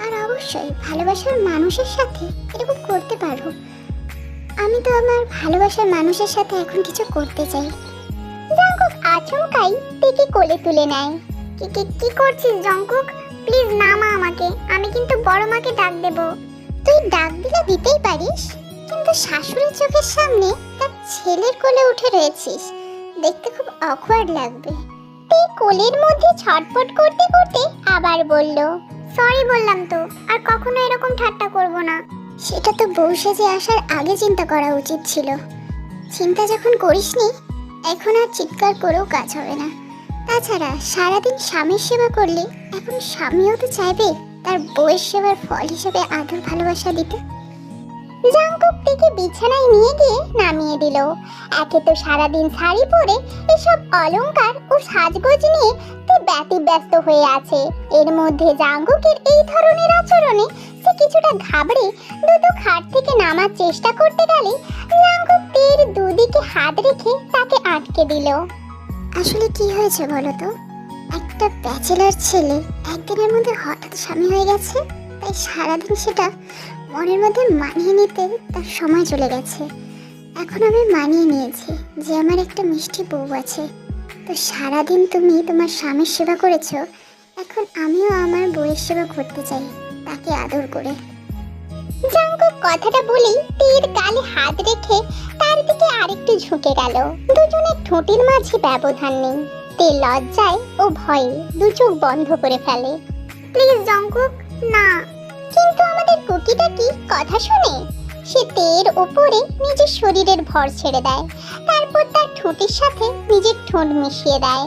আর অবশ্যই ভালোবাসার মানুষের সাথে এরকম করতে পারো। আমি তো আমার ভালোবাসার মানুষের সাথে এখন কিছু করতে চাই। জঙ্কুক আচমকাই টিকে কোলে তুলে নেয়। কি করছিস জঙ্কুক? প্লিজ নামা আমাকে, আমি কিন্তু বড় মাকে ডাক দেব। তুই ডাক দিলে দিতেই পারিস, কিন্তু শাশুড়ির চোখের সামনে তার ছেলের কোলে উঠে রয়েছিস, দেখতে খুব অকওয়ার্ড লাগবে। তুই কোলের মধ্যে ছটফট করতে করতে আবার বলল, সরি বললাম তো, আর কখনো এরকম ঠাট্টা করব না। সেটা তো বউ সেজে আসার আগে চিন্তা করা উচিত ছিল। চিন্তা যখন করিসনি, এখন আর চিৎকার করেও কাজ হবে না। তাছাড়া সারাদিন স্বামীর সেবা করলে এখন স্বামীও তো চাইবে তার বউয়ের সেবার ফল হিসেবে আদর ভালোবাসা দিতে। জঙ্কুক থেকে বিছানায় নিয়ে গিয়ে নামিয়ে দিল। একে তো সারাদিন শাড়ি পরে এসব অলংকার ও সাজগোজ নিয়ে ব্যতিব্যস্ত হয়ে আছে, এর মধ্যে জঙ্কুকের এই ধরনের আচরণে সে কিছুটা ঘাবড়ে দ্রুত খাট থেকে নামার চেষ্টা করতে গেলে জঙ্কুক তীর দুদিকে হাত রেখে তাকে আটকে দিল। আসলে কি হয়েছে বলো তো? একটা ব্যাচেলার ছেলে একদিনের মধ্যে হঠাৎ স্বামী হয়ে গেছে, তাই সারাদিন সেটা মনের মধ্যে মানিয়ে নিতে তার সময় চলে গেছে। এখন আমি মানিয়ে নিয়েছি যে আমার একটা মিষ্টি বউ আছে। তো সারাদিন তুমি তোমার স্বামীর সেবা করেছো, এখন আমিও আমার বউয়ের সেবা করতে চাই, তাকে আদর করে। জঙ্কুক কথাটা বলেই তীর গালে হাত রেখে তার দিকে আরেকটু ঝুঁকে গেল। দুজনের ঠোঁটের মাঝে ব্যবধান নেই। তে লজ্জায় ও ভয়ে দু চোখ বন্ধ করে ফেলে। প্লিজ জঙ্কুক, না। কিন্তু আমাদের কুকিটা কি কথা শুনে? সে তের ওপরে নিজের শরীরের ভর ছেড়ে দেয়, তারপর তার ঠোঁটের সাথে নিজের ঠোঁট মিশিয়ে দেয়।